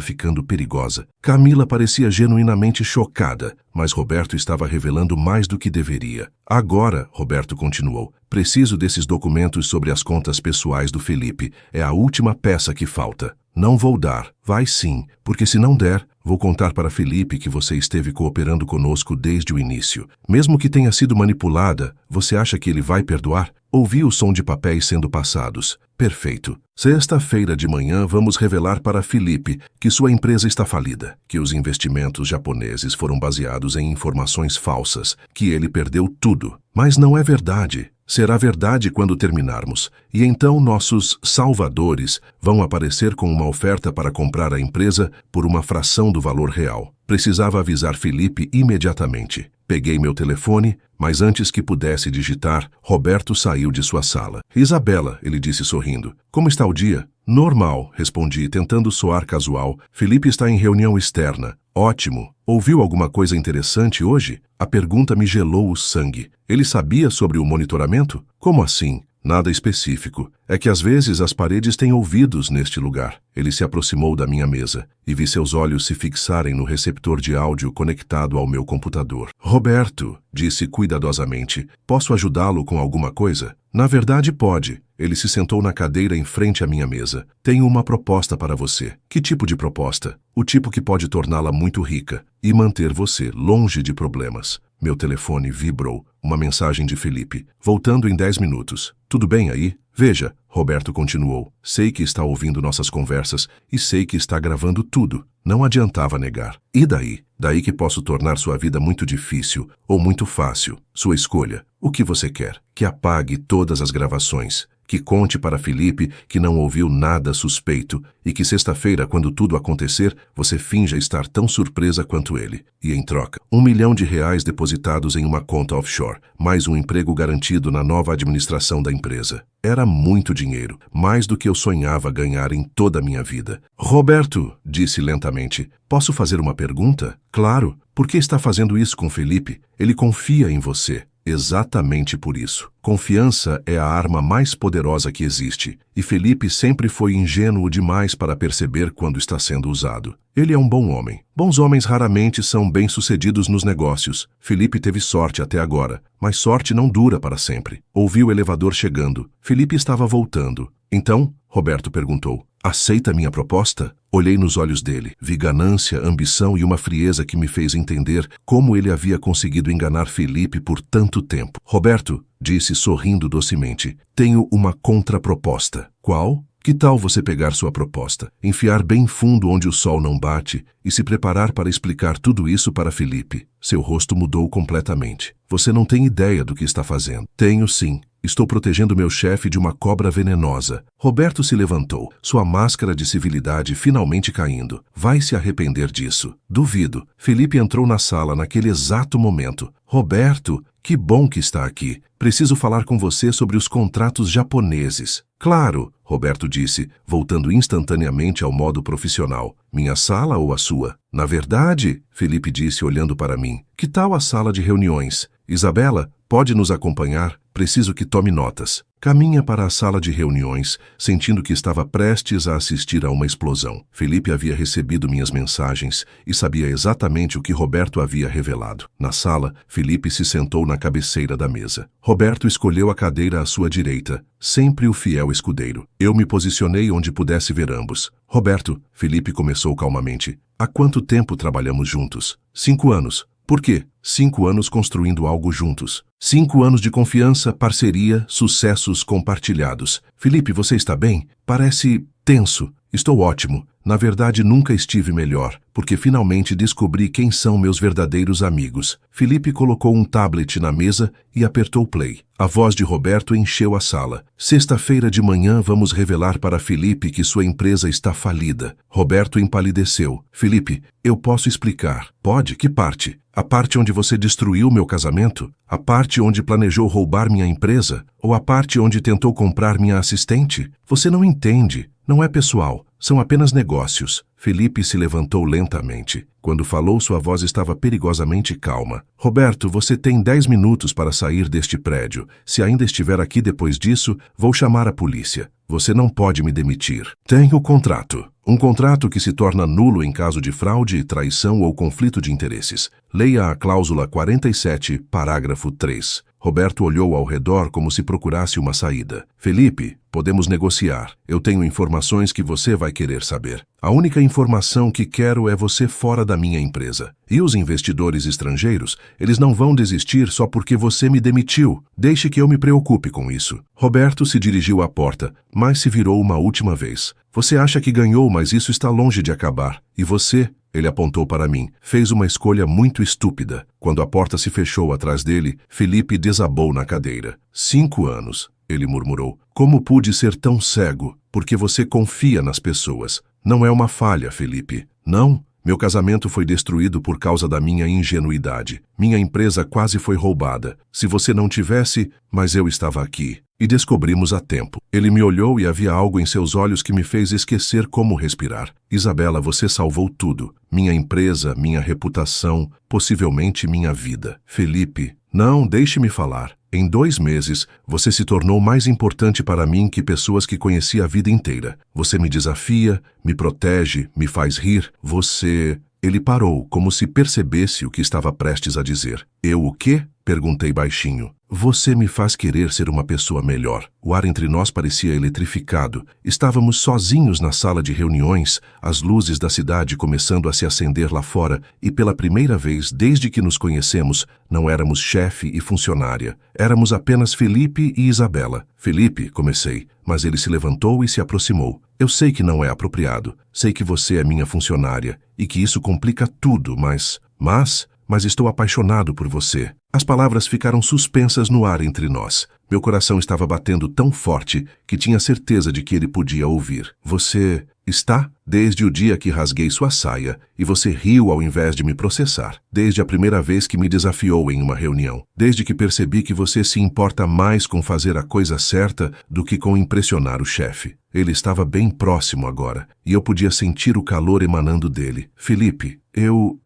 ficando perigosa. Camila parecia genuinamente chocada, mas Roberto estava revelando mais do que deveria. Agora, Roberto continuou, preciso desses documentos sobre as contas pessoais do Felipe. É a última peça que falta. Não vou dar. Vai sim, porque se não der, vou contar para Felipe que você esteve cooperando conosco desde o início. Mesmo que tenha sido manipulada, você acha que ele vai perdoar? Ouvi o som de papéis sendo passados. Perfeito. Sexta-feira de manhã vamos revelar para Felipe que sua empresa está falida, que os investimentos japoneses foram baseados em informações falsas, que ele perdeu tudo. Mas não é verdade. Será verdade quando terminarmos, e então nossos salvadores vão aparecer com uma oferta para comprar a empresa por uma fração do valor real. Precisava avisar Felipe imediatamente. Peguei meu telefone, mas antes que pudesse digitar, Roberto saiu de sua sala. Isabela, ele disse sorrindo. Como está o dia? Normal, respondi, tentando soar casual. Felipe está em reunião externa. Ótimo. Ouviu alguma coisa interessante hoje? A pergunta me gelou o sangue. Ele sabia sobre o monitoramento? Como assim? Nada específico. É que às vezes as paredes têm ouvidos neste lugar. Ele se aproximou da minha mesa e vi seus olhos se fixarem no receptor de áudio conectado ao meu computador. Roberto, disse cuidadosamente, posso ajudá-lo com alguma coisa? Na verdade, pode. Ele se sentou na cadeira em frente à minha mesa. Tenho uma proposta para você. Que tipo de proposta? O tipo que pode torná-la muito rica e manter você longe de problemas. Meu telefone vibrou. Uma mensagem de Felipe. Voltando em 10 minutos. Tudo bem aí? Veja, Roberto continuou. Sei que está ouvindo nossas conversas e sei que está gravando tudo. Não adiantava negar. E daí? Daí que posso tornar sua vida muito difícil ou muito fácil. Sua escolha. O que você quer? Que apague todas as gravações. Que conte para Felipe que não ouviu nada suspeito e que sexta-feira, quando tudo acontecer, você finja estar tão surpresa quanto ele. E em troca, R$1 milhão depositados em uma conta offshore, mais um emprego garantido na nova administração da empresa. Era muito dinheiro, mais do que eu sonhava ganhar em toda a minha vida. Roberto, disse lentamente, posso fazer uma pergunta? Claro. Por que está fazendo isso com Felipe? Ele confia em você. Exatamente por isso. Confiança é a arma mais poderosa que existe, e Felipe sempre foi ingênuo demais para perceber quando está sendo usado. Ele é um bom homem. Bons homens raramente são bem-sucedidos nos negócios. Felipe teve sorte até agora, mas sorte não dura para sempre. Ouvi o elevador chegando. Felipe estava voltando. Então, Roberto perguntou, aceita minha proposta? Olhei nos olhos dele, vi ganância, ambição e uma frieza que me fez entender como ele havia conseguido enganar Felipe por tanto tempo. Roberto, disse sorrindo docemente, tenho uma contraproposta. Qual? Que tal você pegar sua proposta, enfiar bem fundo onde o sol não bate e se preparar para explicar tudo isso para Felipe? Seu rosto mudou completamente. Você não tem ideia do que está fazendo. Tenho sim. Estou protegendo meu chefe de uma cobra venenosa. Roberto se levantou, sua máscara de civilidade finalmente caindo. Vai se arrepender disso. Duvido. Felipe entrou na sala naquele exato momento. Roberto, que bom que está aqui. Preciso falar com você sobre os contratos japoneses. Claro, Roberto disse, voltando instantaneamente ao modo profissional. Minha sala ou a sua? Na verdade, Felipe disse olhando para mim, que tal a sala de reuniões? Isabela, pode nos acompanhar? Preciso que tome notas. Caminha para a sala de reuniões, sentindo que estava prestes a assistir a uma explosão. Felipe havia recebido minhas mensagens e sabia exatamente o que Roberto havia revelado. Na sala, Felipe se sentou na cabeceira da mesa. Roberto escolheu a cadeira à sua direita, sempre o fiel escudeiro. Eu me posicionei onde pudesse ver ambos. Roberto, Felipe começou calmamente. Há quanto tempo trabalhamos juntos? 5 anos. Por quê? 5 anos construindo algo juntos. 5 anos de confiança, parceria, sucessos compartilhados. Felipe, você está bem? Parece tenso. Estou ótimo. Na verdade, nunca estive melhor, porque finalmente descobri quem são meus verdadeiros amigos. Felipe colocou um tablet na mesa e apertou play. A voz de Roberto encheu a sala. Sexta-feira de manhã vamos revelar para Felipe que sua empresa está falida. Roberto empalideceu. Felipe, eu posso explicar. Pode? Que parte? A parte onde você destruiu meu casamento? A parte onde planejou roubar minha empresa? Ou a parte onde tentou comprar minha assistente? Você não entende. Não é pessoal. São apenas negócios. Felipe se levantou lentamente. Quando falou, sua voz estava perigosamente calma. Roberto, você tem 10 minutos para sair deste prédio. Se ainda estiver aqui depois disso, vou chamar a polícia. Você não pode me demitir. Tenho contrato. Um contrato que se torna nulo em caso de fraude, traição ou conflito de interesses. Leia a cláusula 47, parágrafo 3. Roberto olhou ao redor como se procurasse uma saída. Felipe, podemos negociar. Eu tenho informações que você vai querer saber. A única informação que quero é você fora da minha empresa. E os investidores estrangeiros, eles não vão desistir só porque você me demitiu. Deixe que eu me preocupe com isso. Roberto se dirigiu à porta, mas se virou uma última vez. Você acha que ganhou, mas isso está longe de acabar. E você? Ele apontou para mim. Fez uma escolha muito estúpida. Quando a porta se fechou atrás dele, Felipe desabou na cadeira. 5 anos, ele murmurou. Como pude ser tão cego? Porque você confia nas pessoas. Não é uma falha, Felipe. Não. Meu casamento foi destruído por causa da minha ingenuidade. Minha empresa quase foi roubada. Se você não tivesse, mas eu estava aqui. E descobrimos a tempo. Ele me olhou e havia algo em seus olhos que me fez esquecer como respirar. Isabela, você salvou tudo. Minha empresa, minha reputação, possivelmente minha vida. Felipe, não, deixe-me falar. Em 2 meses, você se tornou mais importante para mim que pessoas que conheci a vida inteira. Você me desafia, me protege, me faz rir. Você... Ele parou, como se percebesse o que estava prestes a dizer. Eu o quê? Perguntei baixinho. Você me faz querer ser uma pessoa melhor. O ar entre nós parecia eletrificado. Estávamos sozinhos na sala de reuniões, as luzes da cidade começando a se acender lá fora, e pela primeira vez desde que nos conhecemos, não éramos chefe e funcionária. Éramos apenas Felipe e Isabela. Felipe, comecei, mas ele se levantou e se aproximou. Eu sei que não é apropriado. Sei que você é minha funcionária e que isso complica tudo, mas estou apaixonado por você. As palavras ficaram suspensas no ar entre nós. Meu coração estava batendo tão forte que tinha certeza de que ele podia ouvir. Você está? Desde o dia que rasguei sua saia e você riu ao invés de me processar. Desde a primeira vez que me desafiou em uma reunião. Desde que percebi que você se importa mais com fazer a coisa certa do que com impressionar o chefe. Ele estava bem próximo agora e eu podia sentir o calor emanando dele. Felipe,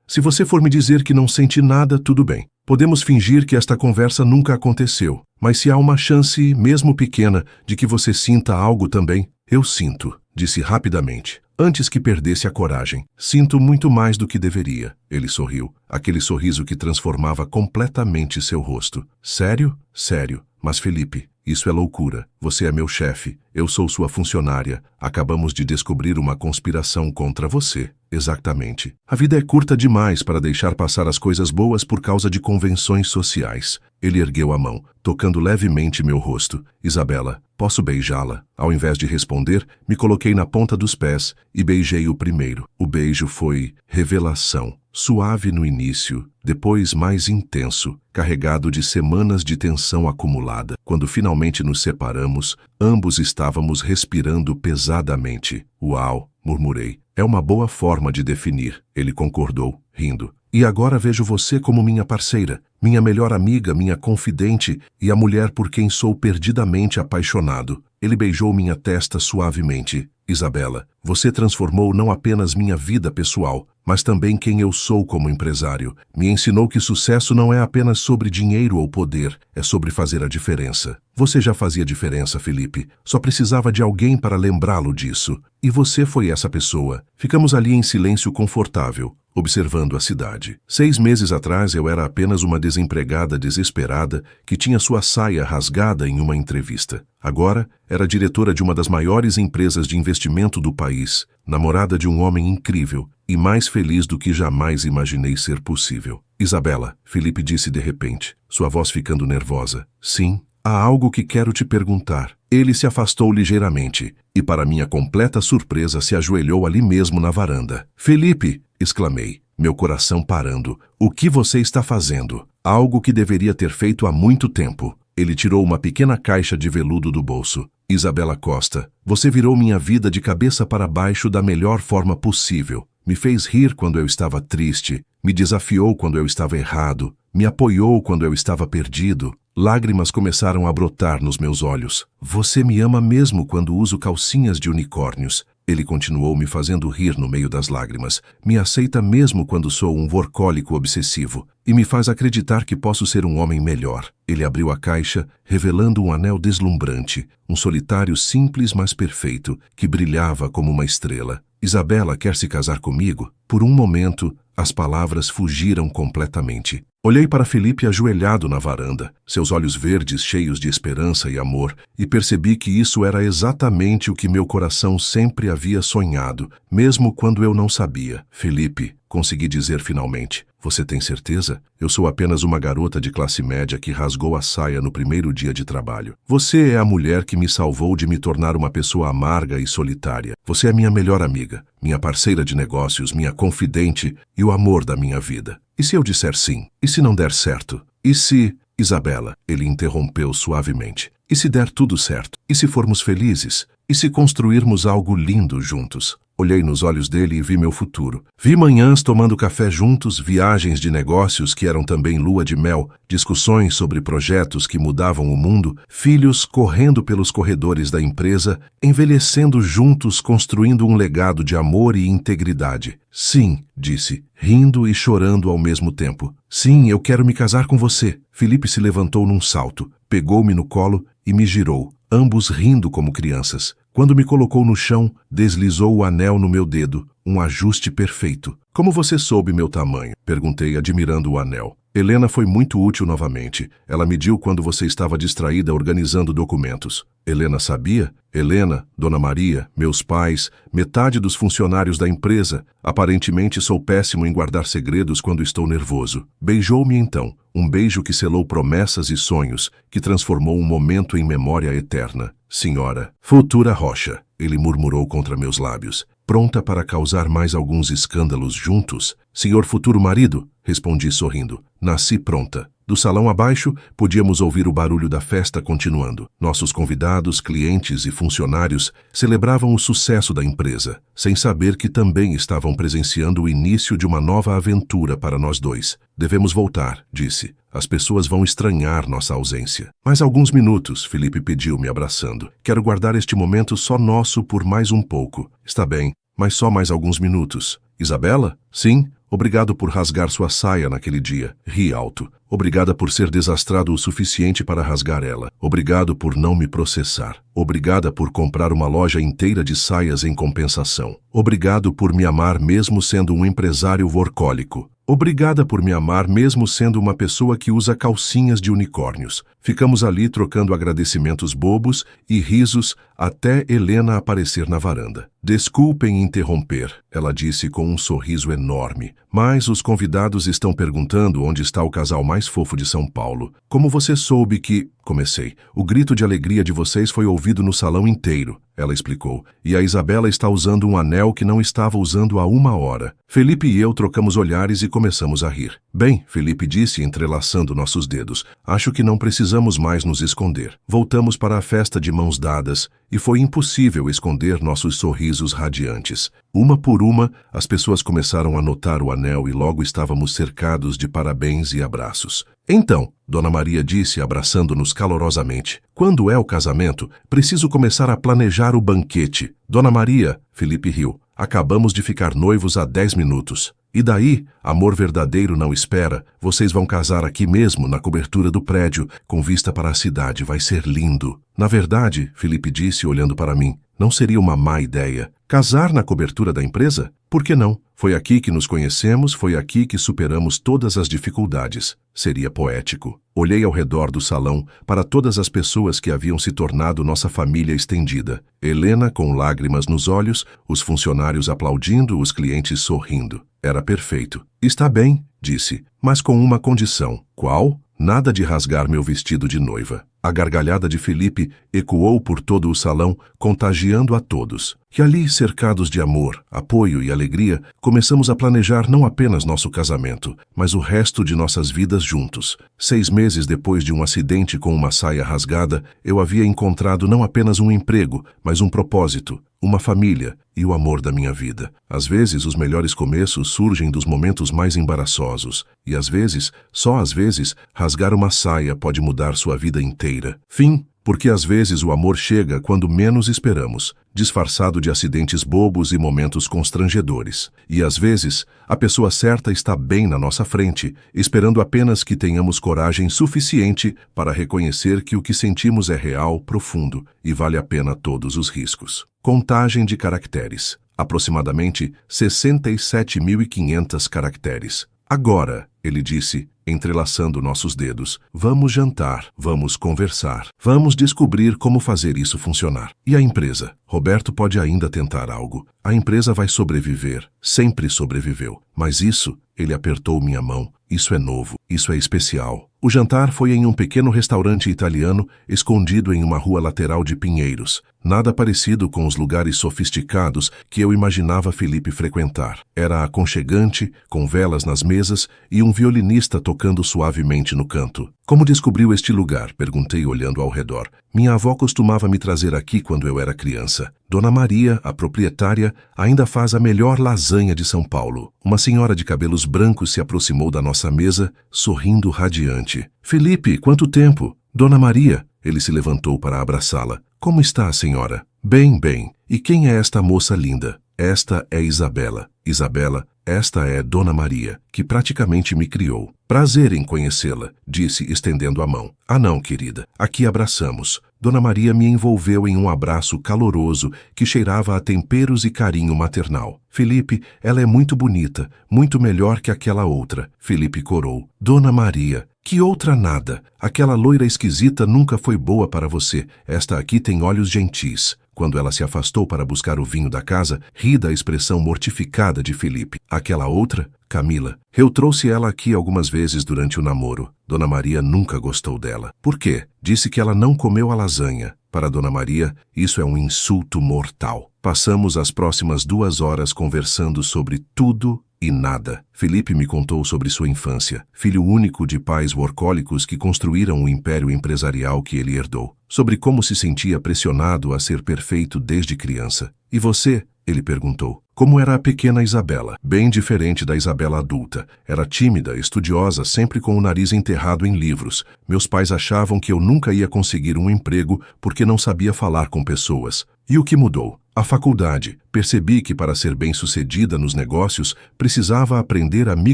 se você for me dizer que não sente nada, tudo bem. Podemos fingir que esta conversa nunca aconteceu, mas se há uma chance, mesmo pequena, de que você sinta algo também, eu sinto, disse rapidamente, antes que perdesse a coragem. Sinto muito mais do que deveria. Ele sorriu, aquele sorriso que transformava completamente seu rosto. Sério? Sério. Mas Felipe, isso é loucura. Você é meu chefe, eu sou sua funcionária. Acabamos de descobrir uma conspiração contra você. Exatamente. A vida é curta demais para deixar passar as coisas boas por causa de convenções sociais. Ele ergueu a mão, tocando levemente meu rosto. Isabela, posso beijá-la? Ao invés de responder, me coloquei na ponta dos pés e beijei o primeiro. O beijo foi revelação. Suave no início, depois mais intenso, carregado de semanas de tensão acumulada. Quando finalmente nos separamos, ambos estávamos respirando pesadamente. Uau, murmurei. É uma boa forma de definir. Ele concordou, rindo. E agora vejo você como minha parceira, minha melhor amiga, minha confidente e a mulher por quem sou perdidamente apaixonado. Ele beijou minha testa suavemente. Isabela, você transformou não apenas minha vida pessoal, mas também quem eu sou como empresário. Me ensinou que sucesso não é apenas sobre dinheiro ou poder, é sobre fazer a diferença. Você já fazia diferença, Felipe. Só precisava de alguém para lembrá-lo disso. E você foi essa pessoa. Ficamos ali em silêncio confortável, observando a cidade. 6 meses atrás eu era apenas uma desempregada desesperada que tinha sua saia rasgada em uma entrevista. Agora, era diretora de uma das maiores empresas de investimento do país, namorada de um homem incrível e mais feliz do que jamais imaginei ser possível. Isabela, Felipe disse de repente, sua voz ficando nervosa. Sim, há algo que quero te perguntar. Ele se afastou ligeiramente e, para minha completa surpresa, se ajoelhou ali mesmo na varanda. Felipe, exclamei, meu coração parando. O que você está fazendo? Algo que deveria ter feito há muito tempo. Ele tirou uma pequena caixa de veludo do bolso. Isabela Costa, você virou minha vida de cabeça para baixo da melhor forma possível. Me fez rir quando eu estava triste, me desafiou quando eu estava errado, me apoiou quando eu estava perdido. Lágrimas começaram a brotar nos meus olhos. Você me ama mesmo quando uso calcinhas de unicórnios. Ele continuou me fazendo rir no meio das lágrimas. Me aceita mesmo quando sou um workólico obsessivo. E me faz acreditar que posso ser um homem melhor. Ele abriu a caixa, revelando um anel deslumbrante. Um solitário simples, mas perfeito, que brilhava como uma estrela. Isabela quer se casar comigo? Por um momento, as palavras fugiram completamente. Olhei para Felipe ajoelhado na varanda, seus olhos verdes cheios de esperança e amor, e percebi que isso era exatamente o que meu coração sempre havia sonhado, mesmo quando eu não sabia. Felipe, consegui dizer finalmente, você tem certeza? Eu sou apenas uma garota de classe média que rasgou a saia no primeiro dia de trabalho. Você é a mulher que me salvou de me tornar uma pessoa amarga e solitária. Você é minha melhor amiga, minha parceira de negócios, minha confidente e o amor da minha vida. E se eu disser sim? E se não der certo? E se... Isabela, ele interrompeu suavemente. E se der tudo certo? E se formos felizes? E se construirmos algo lindo juntos? Olhei nos olhos dele e vi meu futuro. Vi manhãs tomando café juntos, viagens de negócios que eram também lua de mel, discussões sobre projetos que mudavam o mundo, filhos correndo pelos corredores da empresa, envelhecendo juntos construindo um legado de amor e integridade. Sim, disse, rindo e chorando ao mesmo tempo. Sim, eu quero me casar com você. Felipe se levantou num salto, pegou-me no colo e me girou, ambos rindo como crianças. Quando me colocou no chão, deslizou o anel no meu dedo, um ajuste perfeito. Como você soube meu tamanho? Perguntei, admirando o anel. Helena foi muito útil novamente. Ela mediu quando você estava distraída organizando documentos. Helena sabia? Helena, Dona Maria, meus pais, metade dos funcionários da empresa. Aparentemente sou péssimo em guardar segredos quando estou nervoso. Beijou-me então, um beijo que selou promessas e sonhos, que transformou um momento em memória eterna. Senhora, futura Rocha, ele murmurou contra meus lábios. Pronta para causar mais alguns escândalos juntos? Senhor futuro marido, respondi sorrindo. Nasci pronta. Do salão abaixo, podíamos ouvir o barulho da festa continuando. Nossos convidados, clientes e funcionários celebravam o sucesso da empresa, sem saber que também estavam presenciando o início de uma nova aventura para nós dois. Devemos voltar, disse. As pessoas vão estranhar nossa ausência. Mais alguns minutos, Felipe pediu, me abraçando. Quero guardar este momento só nosso por mais um pouco. Está bem, mas só mais alguns minutos. Isabela? Sim? Obrigado por rasgar sua saia naquele dia. Ri alto. Obrigada por ser desastrado o suficiente para rasgar ela. Obrigado por não me processar. Obrigada por comprar uma loja inteira de saias em compensação. Obrigado por me amar mesmo sendo um empresário workólico. Obrigada por me amar mesmo sendo uma pessoa que usa calcinhas de unicórnios. Ficamos ali trocando agradecimentos bobos e risos até Helena aparecer na varanda. Desculpem interromper, ela disse com um sorriso enorme, mas os convidados estão perguntando onde está o casal mais fofo de São Paulo. Como você soube que... Comecei. O grito de alegria de vocês foi ouvido no salão inteiro, ela explicou. E a Isabela está usando um anel que não estava usando há 1 hora. Felipe e eu trocamos olhares e começamos a rir. Bem, Felipe disse, entrelaçando nossos dedos, acho que não precisamos mais nos esconder. Voltamos para a festa de mãos dadas e foi impossível esconder nossos sorrisos radiantes. Uma por uma, as pessoas começaram a notar o anel e logo estávamos cercados de parabéns e abraços. Então, Dona Maria disse, abraçando-nos calorosamente, quando é o casamento, preciso começar a planejar o banquete. Dona Maria, Felipe riu, acabamos de ficar noivos há 10 minutos. E daí, amor verdadeiro não espera, vocês vão casar aqui mesmo, na cobertura do prédio, com vista para a cidade, vai ser lindo. Na verdade, Felipe disse, olhando para mim, não seria uma má ideia. Casar na cobertura da empresa? Por que não? Foi aqui que nos conhecemos, foi aqui que superamos todas as dificuldades. Seria poético. Olhei ao redor do salão para todas as pessoas que haviam se tornado nossa família estendida. Helena com lágrimas nos olhos, os funcionários aplaudindo, os clientes sorrindo. Era perfeito. Está bem, disse, mas com uma condição. Qual? Nada de rasgar meu vestido de noiva. A gargalhada de Felipe ecoou por todo o salão, contagiando a todos. E ali, cercados de amor, apoio e alegria, começamos a planejar não apenas nosso casamento, mas o resto de nossas vidas juntos. 6 meses depois de um acidente com uma saia rasgada, eu havia encontrado não apenas um emprego, mas um propósito, uma família e o amor da minha vida. Às vezes, os melhores começos surgem dos momentos mais embaraçosos. E às vezes, só às vezes, rasgar uma saia pode mudar sua vida inteira. Fim. Porque às vezes o amor chega quando menos esperamos, disfarçado de acidentes bobos e momentos constrangedores. E às vezes, a pessoa certa está bem na nossa frente, esperando apenas que tenhamos coragem suficiente para reconhecer que o que sentimos é real, profundo e vale a pena todos os riscos. Contagem de caracteres. Aproximadamente 67.500 caracteres. Agora, ele disse, entrelaçando nossos dedos, vamos jantar, vamos conversar, vamos descobrir como fazer isso funcionar. E a empresa? Roberto pode ainda tentar algo. A empresa vai sobreviver, sempre sobreviveu. Mas isso, ele apertou minha mão, isso é novo, isso é especial. O jantar foi em um pequeno restaurante italiano, escondido em uma rua lateral de Pinheiros. Nada parecido com os lugares sofisticados que eu imaginava Felipe frequentar. Era aconchegante, com velas nas mesas e um violinista tocando suavemente no canto. Como descobriu este lugar? Perguntei olhando ao redor. Minha avó costumava me trazer aqui quando eu era criança. Dona Maria, a proprietária, ainda faz a melhor lasanha de São Paulo. Uma senhora de cabelos brancos se aproximou da nossa mesa, sorrindo radiante. Felipe, quanto tempo? Dona Maria, ele se levantou para abraçá-la. Como está a senhora? Bem, bem. E quem é esta moça linda? Esta é Isabela. Isabela, esta é Dona Maria, que praticamente me criou. Prazer em conhecê-la, disse, estendendo a mão. Ah não, querida, aqui abraçamos. Dona Maria me envolveu em um abraço caloroso que cheirava a temperos e carinho maternal. Felipe, ela é muito bonita, muito melhor que aquela outra. Felipe corou. Dona Maria, que outra nada. Aquela loira esquisita nunca foi boa para você. Esta aqui tem olhos gentis. Quando ela se afastou para buscar o vinho da casa, ri da expressão mortificada de Felipe. Aquela outra? Camila. Eu trouxe ela aqui algumas vezes durante o namoro. Dona Maria nunca gostou dela. Por quê? Disse que ela não comeu a lasanha. Para Dona Maria, isso é um insulto mortal. Passamos as próximas 2 horas conversando sobre tudo e nada. Felipe me contou sobre sua infância, filho único de pais workólicos que construíram o império empresarial que ele herdou. Sobre como se sentia pressionado a ser perfeito desde criança. E você? Ele perguntou. Como era a pequena Isabela? Bem diferente da Isabela adulta. Era tímida, estudiosa, sempre com o nariz enterrado em livros. Meus pais achavam que eu nunca ia conseguir um emprego porque não sabia falar com pessoas. E o que mudou? A faculdade. Percebi que para ser bem-sucedida nos negócios, precisava aprender a me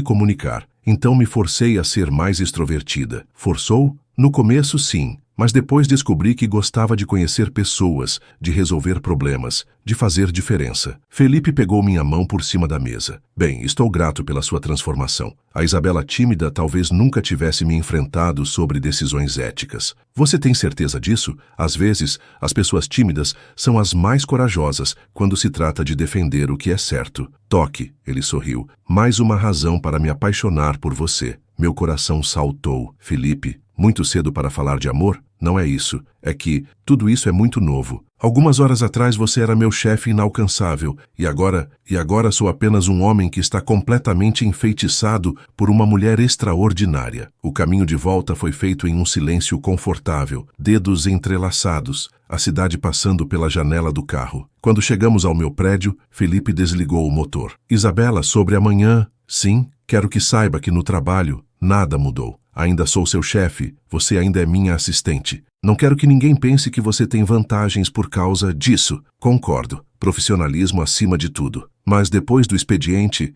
comunicar. Então me forcei a ser mais extrovertida. Forçou? No começo, sim. Mas depois descobri que gostava de conhecer pessoas, de resolver problemas, de fazer diferença. Felipe pegou minha mão por cima da mesa. Bem, estou grato pela sua transformação. A Isabela tímida talvez nunca tivesse me enfrentado sobre decisões éticas. Você tem certeza disso? Às vezes, as pessoas tímidas são as mais corajosas quando se trata de defender o que é certo. Toque, ele sorriu. Mais uma razão para me apaixonar por você. Meu coração saltou. Felipe, muito cedo para falar de amor? Não é isso. É que tudo isso é muito novo. Algumas horas atrás você era meu chefe inalcançável, e agora sou apenas um homem que está completamente enfeitiçado por uma mulher extraordinária. O caminho de volta foi feito em um silêncio confortável, dedos entrelaçados, a cidade passando pela janela do carro. Quando chegamos ao meu prédio, Felipe desligou o motor. Isabela, sobre amanhã, sim, quero que saiba que no trabalho nada mudou. Ainda sou seu chefe, você ainda é minha assistente. Não quero que ninguém pense que você tem vantagens por causa disso. Concordo. Profissionalismo acima de tudo. Mas depois do expediente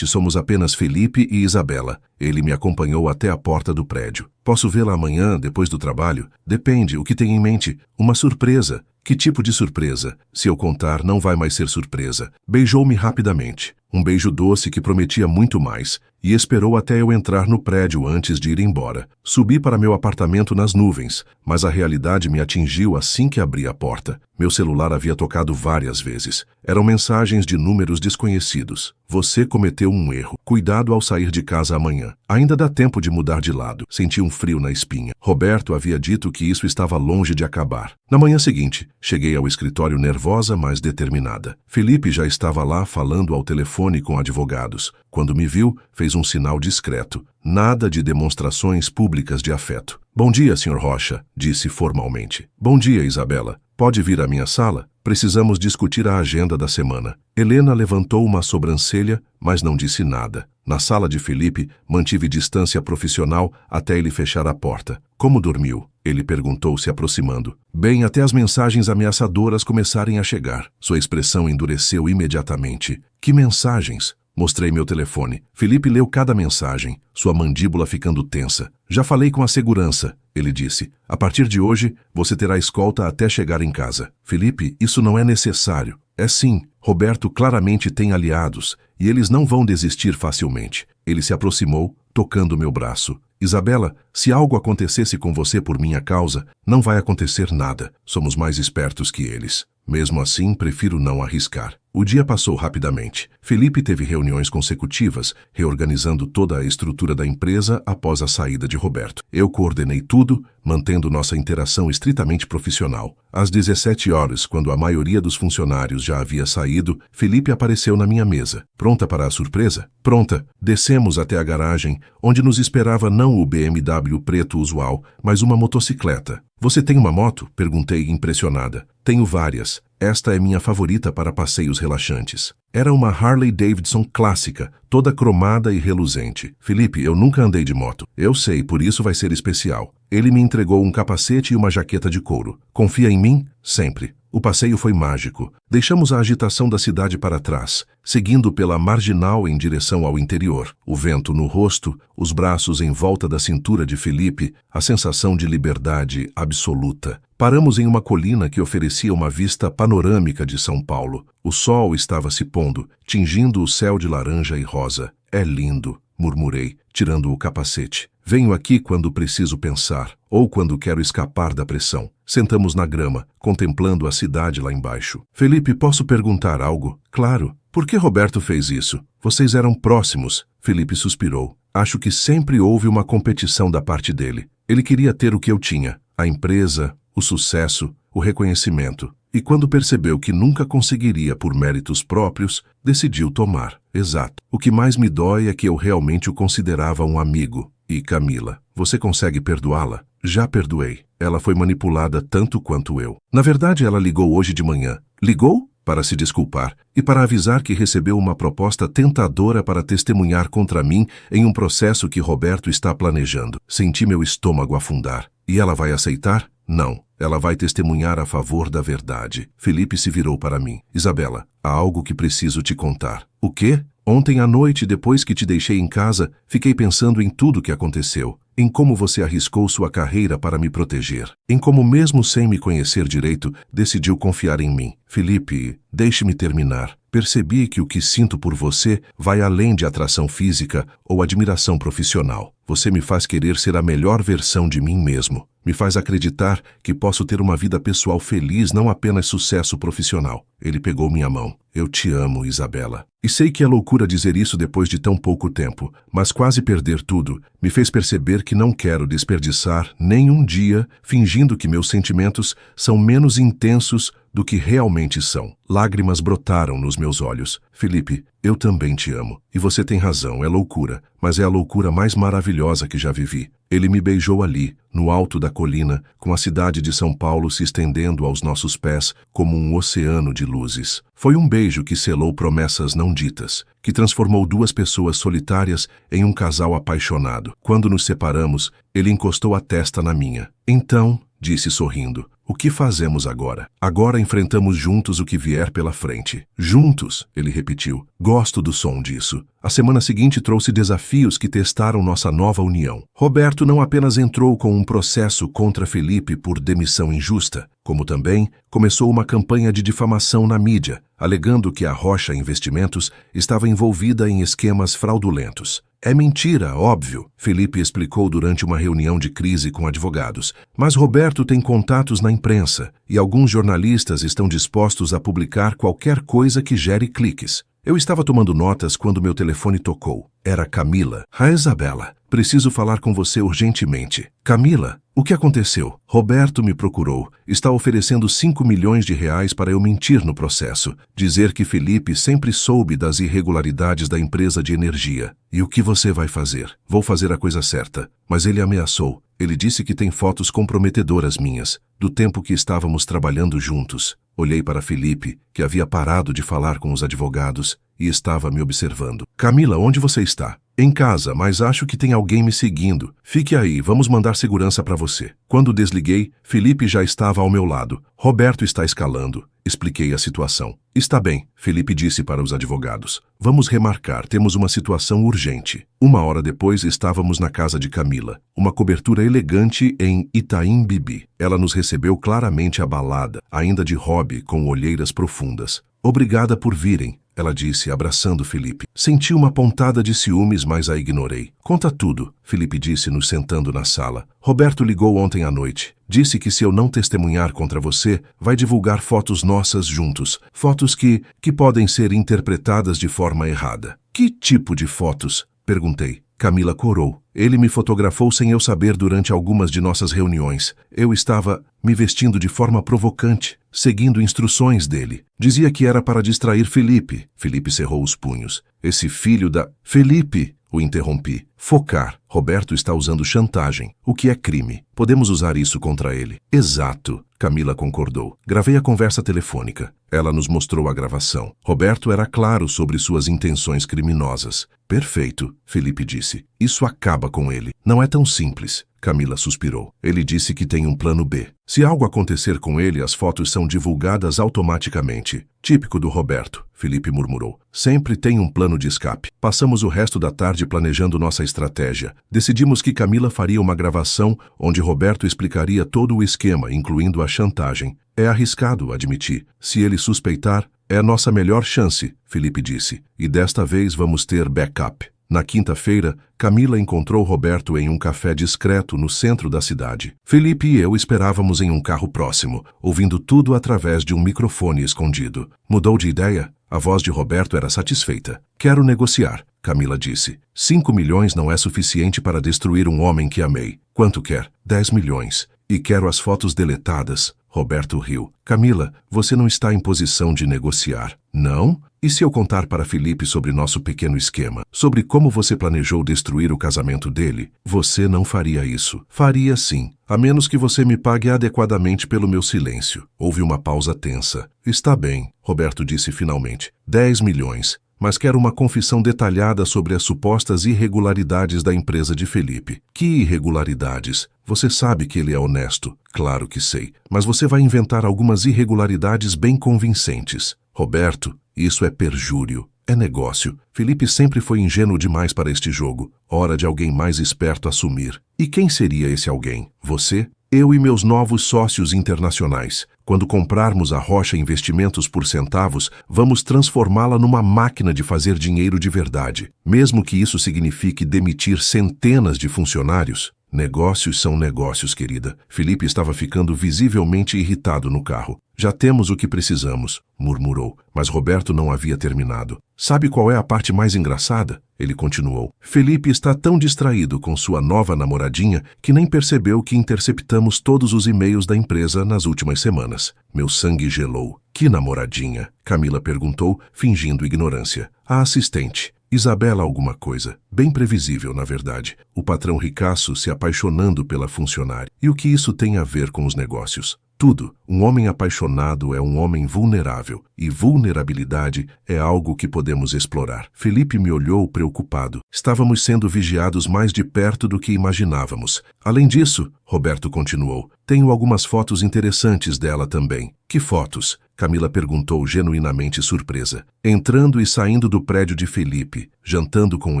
somos apenas Felipe e Isabela. Ele me acompanhou até a porta do prédio. Posso vê-la amanhã, depois do trabalho? Depende, o que tem em mente? Uma surpresa. Que tipo de surpresa? Se eu contar, não vai mais ser surpresa. Beijou-me rapidamente. Um beijo doce que prometia muito mais, e esperou até eu entrar no prédio antes de ir embora. Subi para meu apartamento nas nuvens, mas a realidade me atingiu assim que abri a porta. Meu celular havia tocado várias vezes. Eram mensagens de números desconhecidos. Você cometeu um erro. Cuidado ao sair de casa amanhã. Ainda dá tempo de mudar de lado. Senti um frio na espinha. Roberto havia dito que isso estava longe de acabar. Na manhã seguinte, cheguei ao escritório nervosa, mas determinada. Felipe já estava lá falando ao telefone com advogados. Quando me viu, fez um sinal discreto. Nada de demonstrações públicas de afeto. Bom dia, Sr. Rocha, disse formalmente. Bom dia, Isabela. Pode vir à minha sala? Precisamos discutir a agenda da semana. Helena levantou uma sobrancelha, mas não disse nada. Na sala de Felipe, mantive distância profissional até ele fechar a porta. Como dormiu? Ele perguntou, se aproximando. Bem, até as mensagens ameaçadoras começarem a chegar. Sua expressão endureceu imediatamente. Que mensagens? Mostrei meu telefone. Felipe leu cada mensagem, sua mandíbula ficando tensa. Já falei com a segurança, ele disse. A partir de hoje, você terá escolta até chegar em casa. Felipe, isso não é necessário. É sim. Roberto claramente tem aliados, e eles não vão desistir facilmente. Ele se aproximou, tocando meu braço. Isabela, se algo acontecesse com você por minha causa, não vai acontecer nada. Somos mais espertos que eles. Mesmo assim, prefiro não arriscar. O dia passou rapidamente. Felipe teve reuniões consecutivas, reorganizando toda a estrutura da empresa após a saída de Roberto. Eu coordenei tudo, mantendo nossa interação estritamente profissional. Às 17 horas, quando a maioria dos funcionários já havia saído, Felipe apareceu na minha mesa. Pronta para a surpresa? Pronta. Descemos até a garagem, onde nos esperava não o BMW preto usual, mas uma motocicleta. Você tem uma moto? Perguntei impressionada. Tenho várias. Esta é minha favorita para passeios relaxantes. Era uma Harley Davidson clássica, toda cromada e reluzente. Felipe, eu nunca andei de moto. Eu sei, por isso vai ser especial. Ele me entregou um capacete e uma jaqueta de couro. Confia em mim? Sempre. O passeio foi mágico. Deixamos a agitação da cidade para trás, seguindo pela marginal em direção ao interior. O vento no rosto, os braços em volta da cintura de Felipe, a sensação de liberdade absoluta. Paramos em uma colina que oferecia uma vista panorâmica de São Paulo. O sol estava se pondo, tingindo o céu de laranja e rosa. É lindo, murmurei, tirando o capacete. Venho aqui quando preciso pensar, ou quando quero escapar da pressão. Sentamos na grama, contemplando a cidade lá embaixo. Felipe, posso perguntar algo? Claro. Por que Roberto fez isso? Vocês eram próximos. Felipe suspirou. Acho que sempre houve uma competição da parte dele. Ele queria ter o que eu tinha. A empresa, o sucesso, o reconhecimento. E quando percebeu que nunca conseguiria por méritos próprios, decidiu tomar. Exato. O que mais me dói é que eu realmente o considerava um amigo. E Camila, você consegue perdoá-la? Já perdoei. Ela foi manipulada tanto quanto eu. Na verdade, ela ligou hoje de manhã. Ligou? Para se desculpar e para avisar que recebeu uma proposta tentadora para testemunhar contra mim em um processo que Roberto está planejando. Senti meu estômago afundar. E ela vai aceitar? Não. Ela vai testemunhar a favor da verdade. Felipe se virou para mim. Isabela, há algo que preciso te contar. O quê? Ontem à noite, depois que te deixei em casa, fiquei pensando em tudo o que aconteceu. Em como você arriscou sua carreira para me proteger. Em como, mesmo sem me conhecer direito, decidiu confiar em mim. Felipe, deixe-me terminar. Percebi que o que sinto por você vai além de atração física ou admiração profissional. Você me faz querer ser a melhor versão de mim mesmo. Me faz acreditar que posso ter uma vida pessoal feliz, não apenas sucesso profissional. Ele pegou minha mão. Eu te amo, Isabela. E sei que é loucura dizer isso depois de tão pouco tempo, mas quase perder tudo me fez perceber que não quero desperdiçar nem um dia fingindo que meus sentimentos são menos intensos do que realmente são. Lágrimas brotaram nos meus olhos. Felipe, eu também te amo. E você tem razão, é loucura, mas é a loucura mais maravilhosa que já vivi. Ele me beijou ali, no alto da colina, com a cidade de São Paulo se estendendo aos nossos pés como um oceano de luzes. Foi um beijo que selou promessas não ditas, que transformou duas pessoas solitárias em um casal apaixonado. Quando nos separamos, ele encostou a testa na minha. Então, disse sorrindo, o que fazemos agora? Agora enfrentamos juntos o que vier pela frente. Juntos, ele repetiu. Gosto do som disso. A semana seguinte trouxe desafios que testaram nossa nova união. Roberto não apenas entrou com um processo contra Felipe por demissão injusta, como também começou uma campanha de difamação na mídia, alegando que a Rocha Investimentos estava envolvida em esquemas fraudulentos. É mentira, óbvio, Felipe explicou durante uma reunião de crise com advogados. Mas Roberto tem contatos na imprensa e alguns jornalistas estão dispostos a publicar qualquer coisa que gere cliques. Eu estava tomando notas quando meu telefone tocou. Era Camila. Isabela, preciso falar com você urgentemente. Camila, o que aconteceu? Roberto me procurou. Está oferecendo 5 milhões de reais para eu mentir no processo. Dizer que Felipe sempre soube das irregularidades da empresa de energia. E o que você vai fazer? Vou fazer a coisa certa. Mas ele ameaçou. Ele disse que tem fotos comprometedoras minhas, do tempo que estávamos trabalhando juntos. Olhei para Felipe, que havia parado de falar com os advogados e estava me observando. Camila, onde você está? Em casa, mas acho que tem alguém me seguindo. Fique aí, vamos mandar segurança para você. Quando desliguei, Felipe já estava ao meu lado. Roberto está escalando. Expliquei a situação. Está bem, Felipe disse para os advogados. Vamos remarcar, temos uma situação urgente. 1 hora depois estávamos na casa de Camila, uma cobertura elegante em Itaim Bibi. Ela nos recebeu claramente abalada, ainda de hobby, com olheiras profundas. Obrigada por virem, ela disse, abraçando Felipe. Senti uma pontada de ciúmes, mas a ignorei. Conta tudo, Felipe disse, nos sentando na sala. Roberto ligou ontem à noite. Disse que se eu não testemunhar contra você, vai divulgar fotos nossas juntos. Fotos que podem ser interpretadas de forma errada. Que tipo de fotos? Perguntei. Camila corou. Ele me fotografou sem eu saber durante algumas de nossas reuniões. Eu estava me vestindo de forma provocante, seguindo instruções dele. Dizia que era para distrair Felipe. Felipe cerrou os punhos. Esse filho da... Felipe! O interrompi. Focar. Roberto está usando chantagem, o que é crime. Podemos usar isso contra ele. Exato. Camila concordou. Gravei a conversa telefônica. Ela nos mostrou a gravação. Roberto era claro sobre suas intenções criminosas. Perfeito, Felipe disse. Isso acaba com ele. Não é tão simples. Camila suspirou. Ele disse que tem um plano B. Se algo acontecer com ele, as fotos são divulgadas automaticamente. Típico do Roberto, Felipe murmurou. Sempre tem um plano de escape. Passamos o resto da tarde planejando nossa estratégia. Decidimos que Camila faria uma gravação onde Roberto explicaria todo o esquema, incluindo a chantagem. É arriscado, admiti. Se ele suspeitar, é a nossa melhor chance, Felipe disse. E desta vez vamos ter backup. Na quinta-feira, Camila encontrou Roberto em um café discreto no centro da cidade. Felipe e eu esperávamos em um carro próximo, ouvindo tudo através de um microfone escondido. Mudou de ideia? A voz de Roberto era satisfeita. Quero negociar, Camila disse. 5 milhões não é suficiente para destruir um homem que amei. Quanto quer? 10 milhões. E quero as fotos deletadas. Roberto riu. Camila, você não está em posição de negociar. Não? E se eu contar para Felipe sobre nosso pequeno esquema? Sobre como você planejou destruir o casamento dele? Você não faria isso. Faria sim, a menos que você me pague adequadamente pelo meu silêncio. Houve uma pausa tensa. Está bem, Roberto disse finalmente. 10 milhões. Mas quero uma confissão detalhada sobre as supostas irregularidades da empresa de Felipe. Que irregularidades? Você sabe que ele é honesto. Claro que sei. Mas você vai inventar algumas irregularidades bem convincentes. Roberto, isso é perjúrio. É negócio. Felipe sempre foi ingênuo demais para este jogo. Hora de alguém mais esperto assumir. E quem seria esse alguém? Você? Eu e meus novos sócios internacionais. Quando comprarmos a Rocha Investimentos por centavos, vamos transformá-la numa máquina de fazer dinheiro de verdade, mesmo que isso signifique demitir centenas de funcionários. Negócios são negócios, querida. Felipe estava ficando visivelmente irritado no carro. Já temos o que precisamos, murmurou, mas Roberto não havia terminado. Sabe qual é a parte mais engraçada? Ele continuou. Felipe está tão distraído com sua nova namoradinha que nem percebeu que interceptamos todos os e-mails da empresa nas últimas semanas. Meu sangue gelou. Que namoradinha? Camila perguntou, fingindo ignorância. A assistente. Isabela alguma coisa. Bem previsível, na verdade. O patrão ricaço se apaixonando pela funcionária. E o que isso tem a ver com os negócios? Tudo. Um homem apaixonado é um homem vulnerável, e vulnerabilidade é algo que podemos explorar. Felipe me olhou preocupado. Estávamos sendo vigiados mais de perto do que imaginávamos. Além disso, Roberto continuou, tenho algumas fotos interessantes dela também. Que fotos? Camila perguntou genuinamente surpresa. Entrando e saindo do prédio de Felipe, jantando com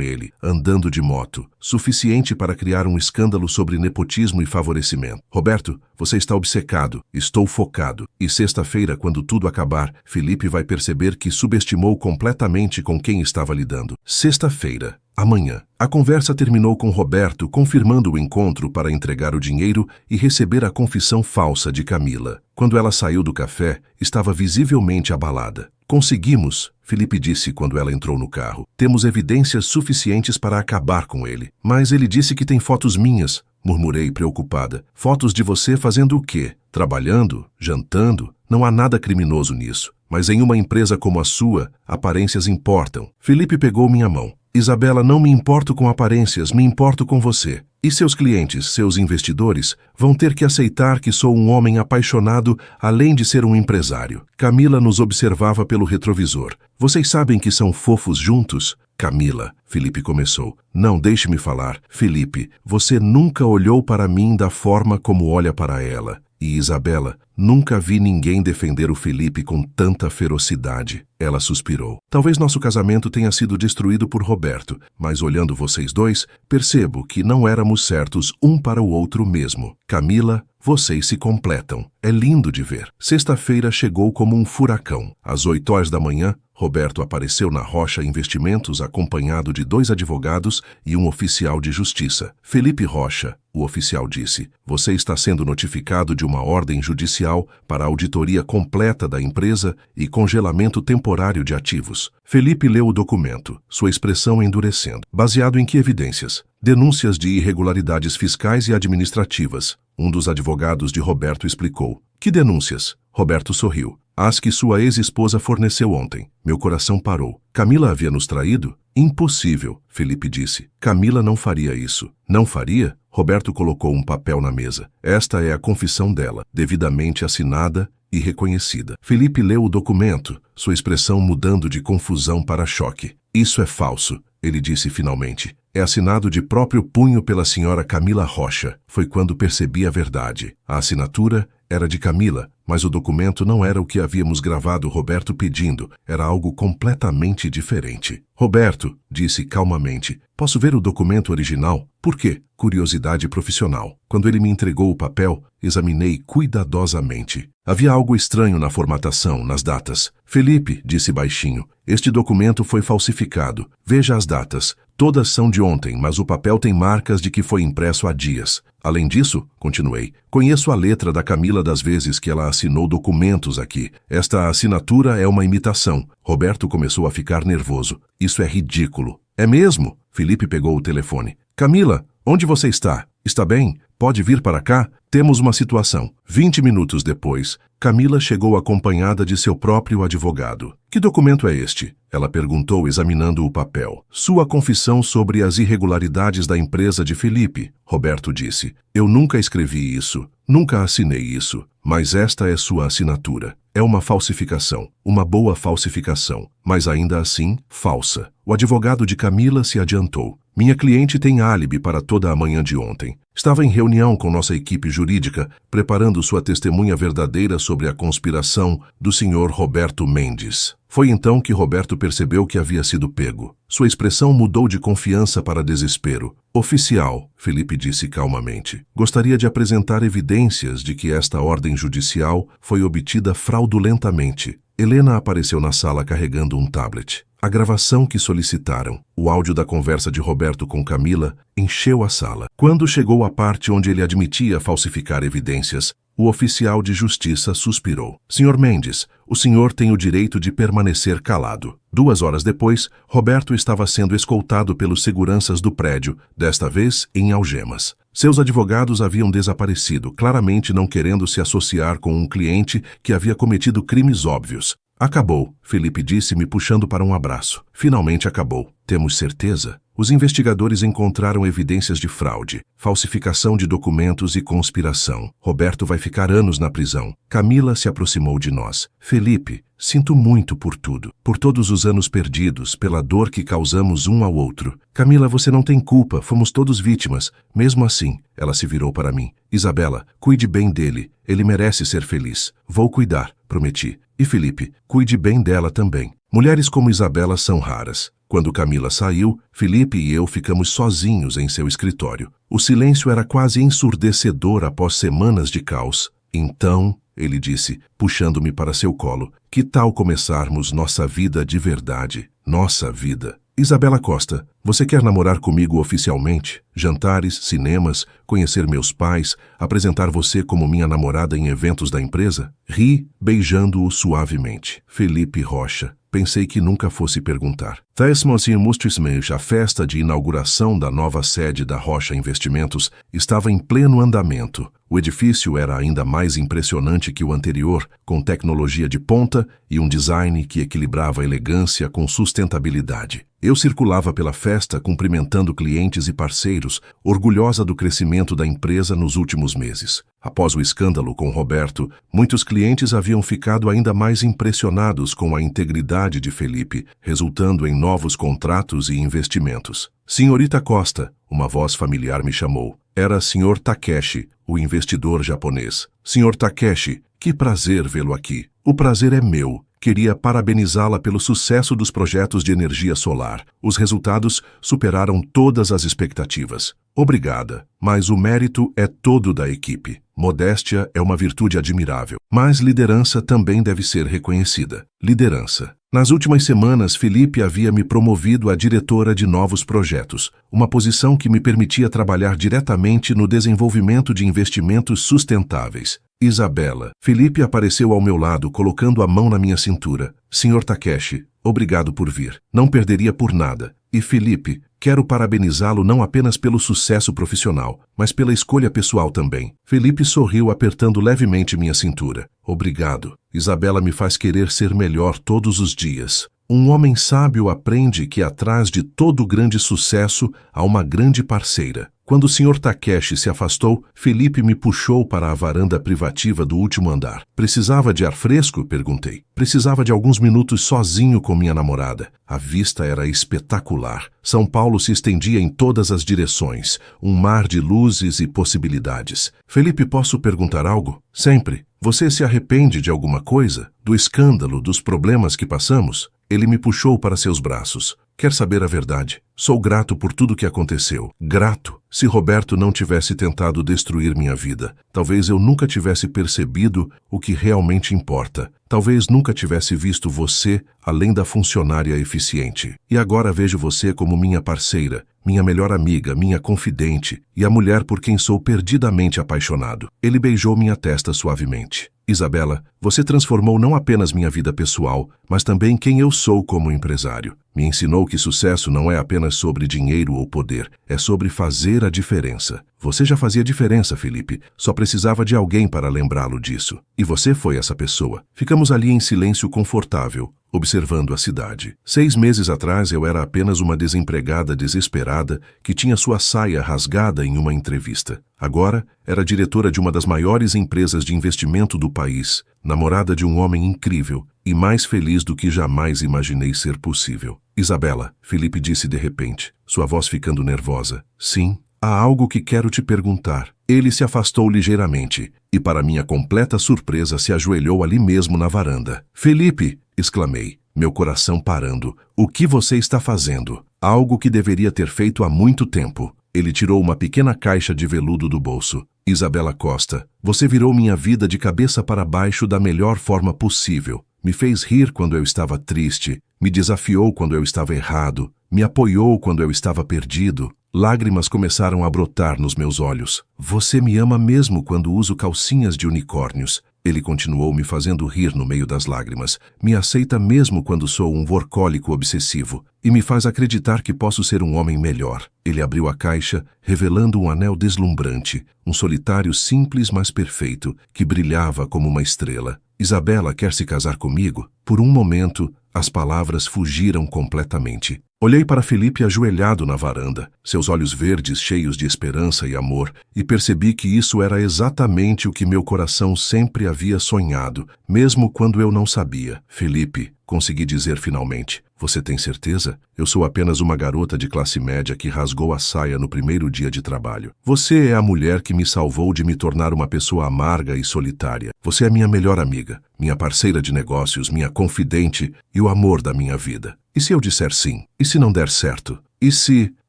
ele, andando de moto, suficiente para criar um escândalo sobre nepotismo e favorecimento. Roberto, você está obcecado, estou focado. E sexta-feira, quando tudo acabar, Felipe vai perceber que subestimou completamente com quem estava lidando. Sexta-feira. Amanhã. A conversa terminou com Roberto confirmando o encontro para entregar o dinheiro e receber a confissão falsa de Camila. Quando ela saiu do café, estava visivelmente abalada. Conseguimos, Felipe disse quando ela entrou no carro. Temos evidências suficientes para acabar com ele. Mas ele disse que tem fotos minhas, murmurei preocupada. Fotos de você fazendo o quê? Trabalhando? Jantando? Não há nada criminoso nisso. Mas em uma empresa como a sua, aparências importam. Felipe pegou minha mão. Isabela, não me importo com aparências, me importo com você. E seus clientes, seus investidores, vão ter que aceitar que sou um homem apaixonado, além de ser um empresário. Camila nos observava pelo retrovisor. Vocês sabem que são fofos juntos? Camila, Felipe começou. Não, deixe-me falar. Felipe, você nunca olhou para mim da forma como olha para ela. E Isabela, nunca vi ninguém defender o Felipe com tanta ferocidade. Ela suspirou. Talvez nosso casamento tenha sido destruído por Roberto, mas olhando vocês dois, percebo que não éramos certos um para o outro mesmo. Camila, vocês se completam. É lindo de ver. Sexta-feira chegou como um furacão. Às 8 horas da manhã, Roberto apareceu na Rocha Investimentos acompanhado de 2 advogados e um oficial de justiça. Felipe Rocha, o oficial disse, você está sendo notificado de uma ordem judicial para auditoria completa da empresa e congelamento temporário de ativos. Felipe leu o documento, sua expressão endurecendo. Baseado em que evidências? Denúncias de irregularidades fiscais e administrativas. Um dos advogados de Roberto explicou. Que denúncias? Roberto sorriu. As que sua ex-esposa forneceu ontem. Meu coração parou. Camila havia nos traído? Impossível, Felipe disse. Camila não faria isso. Não faria? Roberto colocou um papel na mesa. Esta é a confissão dela, devidamente assinada e reconhecida. Felipe leu o documento, sua expressão mudando de confusão para choque. Isso é falso, ele disse finalmente. É assinado de próprio punho pela senhora Camila Rocha. Foi quando percebi a verdade. A assinatura era de Camila, mas o documento não era o que havíamos gravado Roberto pedindo. Era algo completamente diferente. Roberto, disse calmamente, posso ver o documento original? Por quê? Curiosidade profissional. Quando ele me entregou o papel, examinei cuidadosamente. Havia algo estranho na formatação, nas datas. Felipe, disse baixinho, este documento foi falsificado. Veja as datas. Todas são de ontem, mas o papel tem marcas de que foi impresso há dias. Além disso, continuei, conheço a letra da Camila das vezes que ela assinou documentos aqui. Esta assinatura é uma imitação. Roberto começou a ficar nervoso. Isso é ridículo. É mesmo? Felipe pegou o telefone. Camila, onde você está? Está bem? Pode vir para cá? Temos uma situação. 20 minutos depois, Camila chegou acompanhada de seu próprio advogado. Que documento é este? Ela perguntou examinando o papel. Sua confissão sobre as irregularidades da empresa de Felipe, Roberto disse. Eu nunca escrevi isso, nunca assinei isso, mas esta é sua assinatura. É uma falsificação, uma boa falsificação, mas ainda assim, falsa. O advogado de Camila se adiantou. Minha cliente tem álibi para toda a manhã de ontem. Estava em reunião com nossa equipe jurídica, preparando sua testemunha verdadeira sobre a conspiração do Sr. Roberto Mendes. Foi então que Roberto percebeu que havia sido pego. Sua expressão mudou de confiança para desespero. Oficial, Felipe disse calmamente, gostaria de apresentar evidências de que esta ordem judicial foi obtida fraudulentamente. Helena apareceu na sala carregando um tablet. A gravação que solicitaram, o áudio da conversa de Roberto com Camila, encheu a sala. Quando chegou à parte onde ele admitia falsificar evidências, o oficial de justiça suspirou. Senhor Mendes, o senhor tem o direito de permanecer calado. 2 horas depois, Roberto estava sendo escoltado pelos seguranças do prédio, desta vez em algemas. Seus advogados haviam desaparecido, claramente não querendo se associar com um cliente que havia cometido crimes óbvios. Acabou, Felipe disse, me puxando para um abraço. Finalmente acabou. Temos certeza? Os investigadores encontraram evidências de fraude, falsificação de documentos e conspiração. Roberto vai ficar anos na prisão. Camila se aproximou de nós. Felipe, sinto muito por tudo. Por todos os anos perdidos, pela dor que causamos um ao outro. Camila, você não tem culpa, fomos todos vítimas. Mesmo assim, ela se virou para mim. Isabela, cuide bem dele. Ele merece ser feliz. Vou cuidar, prometi. E Felipe, cuide bem dela também. Mulheres como Isabela são raras. Quando Camila saiu, Felipe e eu ficamos sozinhos em seu escritório. O silêncio era quase ensurdecedor após semanas de caos. Então, ele disse, puxando-me para seu colo, que tal começarmos nossa vida de verdade? Nossa vida. Isabela Costa, você quer namorar comigo oficialmente? Jantares, cinemas, conhecer meus pais, apresentar você como minha namorada em eventos da empresa? Ri, beijando-o suavemente. Felipe Rocha. Pensei que nunca fosse perguntar. A festa de inauguração da nova sede da Rocha Investimentos estava em pleno andamento. O edifício era ainda mais impressionante que o anterior, com tecnologia de ponta e um design que equilibrava elegância com sustentabilidade. Eu circulava pela festa cumprimentando clientes e parceiros, orgulhosa do crescimento da empresa nos últimos meses. Após o escândalo com Roberto, muitos clientes haviam ficado ainda mais impressionados com a integridade de Felipe, resultando em novos contratos e investimentos. Senhorita Costa, uma voz familiar me chamou. Era Sr. Takeshi, o investidor japonês. Sr. Takeshi, que prazer vê-lo aqui. O prazer é meu. Queria parabenizá-la pelo sucesso dos projetos de energia solar. Os resultados superaram todas as expectativas. Obrigada, mas o mérito é todo da equipe. Modéstia é uma virtude admirável, mas liderança também deve ser reconhecida. Liderança. Nas últimas semanas, Felipe havia me promovido a diretora de novos projetos, uma posição que me permitia trabalhar diretamente no desenvolvimento de investimentos sustentáveis. Isabela. Felipe apareceu ao meu lado, colocando a mão na minha cintura. Sr. Takeshi, obrigado por vir. Não perderia por nada. E Felipe, quero parabenizá-lo não apenas pelo sucesso profissional, mas pela escolha pessoal também. Felipe sorriu apertando levemente minha cintura. Obrigado. Isabela me faz querer ser melhor todos os dias. Um homem sábio aprende que atrás de todo grande sucesso há uma grande parceira. Quando o Sr. Takeshi se afastou, Felipe me puxou para a varanda privativa do último andar. Precisava de ar fresco? Perguntei. Precisava de alguns minutos sozinho com minha namorada. A vista era espetacular. São Paulo se estendia em todas as direções, um mar de luzes e possibilidades. Felipe, posso perguntar algo? Sempre. Você se arrepende de alguma coisa? Do escândalo, dos problemas que passamos? Ele me puxou para seus braços. Quer saber a verdade? Sou grato por tudo que aconteceu. Grato. Se Roberto não tivesse tentado destruir minha vida, talvez eu nunca tivesse percebido o que realmente importa. Talvez nunca tivesse visto você além da funcionária eficiente. E agora vejo você como minha parceira, minha melhor amiga, minha confidente e a mulher por quem sou perdidamente apaixonado. Ele beijou minha testa suavemente. Isabela, você transformou não apenas minha vida pessoal, mas também quem eu sou como empresário. Me ensinou que sucesso não é apenas sobre dinheiro ou poder, é sobre fazer a diferença. Você já fazia diferença, Felipe. Só precisava de alguém para lembrá-lo disso. E você foi essa pessoa. Ficamos ali em silêncio confortável, observando a cidade. 6 meses atrás eu era apenas uma desempregada desesperada que tinha sua saia rasgada em uma entrevista. Agora era diretora de uma das maiores empresas de investimento do país, namorada de um homem incrível e mais feliz do que jamais imaginei ser possível. Isabela, Felipe disse de repente, sua voz ficando nervosa. Sim, há algo que quero te perguntar. Ele se afastou ligeiramente e, para minha completa surpresa, se ajoelhou ali mesmo na varanda. Felipe! Exclamei. meu coração parando. O que você está fazendo? Algo que deveria ter feito há muito tempo. Ele tirou uma pequena caixa de veludo do bolso. Isabela Costa, você virou minha vida de cabeça para baixo da melhor forma possível. Me fez rir quando eu estava triste, me desafiou quando eu estava errado, me apoiou quando eu estava perdido. Lágrimas começaram a brotar nos meus olhos. Você me ama mesmo quando uso calcinhas de unicórnios. Ele continuou me fazendo rir no meio das lágrimas. Me aceita mesmo quando sou um workólico obsessivo. E me faz acreditar que posso ser um homem melhor. Ele abriu a caixa, revelando um anel deslumbrante. Um solitário simples, mas perfeito, que brilhava como uma estrela. Isabela quer se casar comigo? Por um momento, as palavras fugiram completamente. Olhei para Felipe ajoelhado na varanda, seus olhos verdes cheios de esperança e amor, e percebi que isso era exatamente o que meu coração sempre havia sonhado, mesmo quando eu não sabia. Felipe, consegui dizer finalmente, você tem certeza? Eu sou apenas uma garota de classe média que rasgou a saia no primeiro dia de trabalho. Você é a mulher que me salvou de me tornar uma pessoa amarga e solitária. Você é minha melhor amiga, minha parceira de negócios, minha confidente e o amor da minha vida. E se eu disser sim? E se não der certo? E se...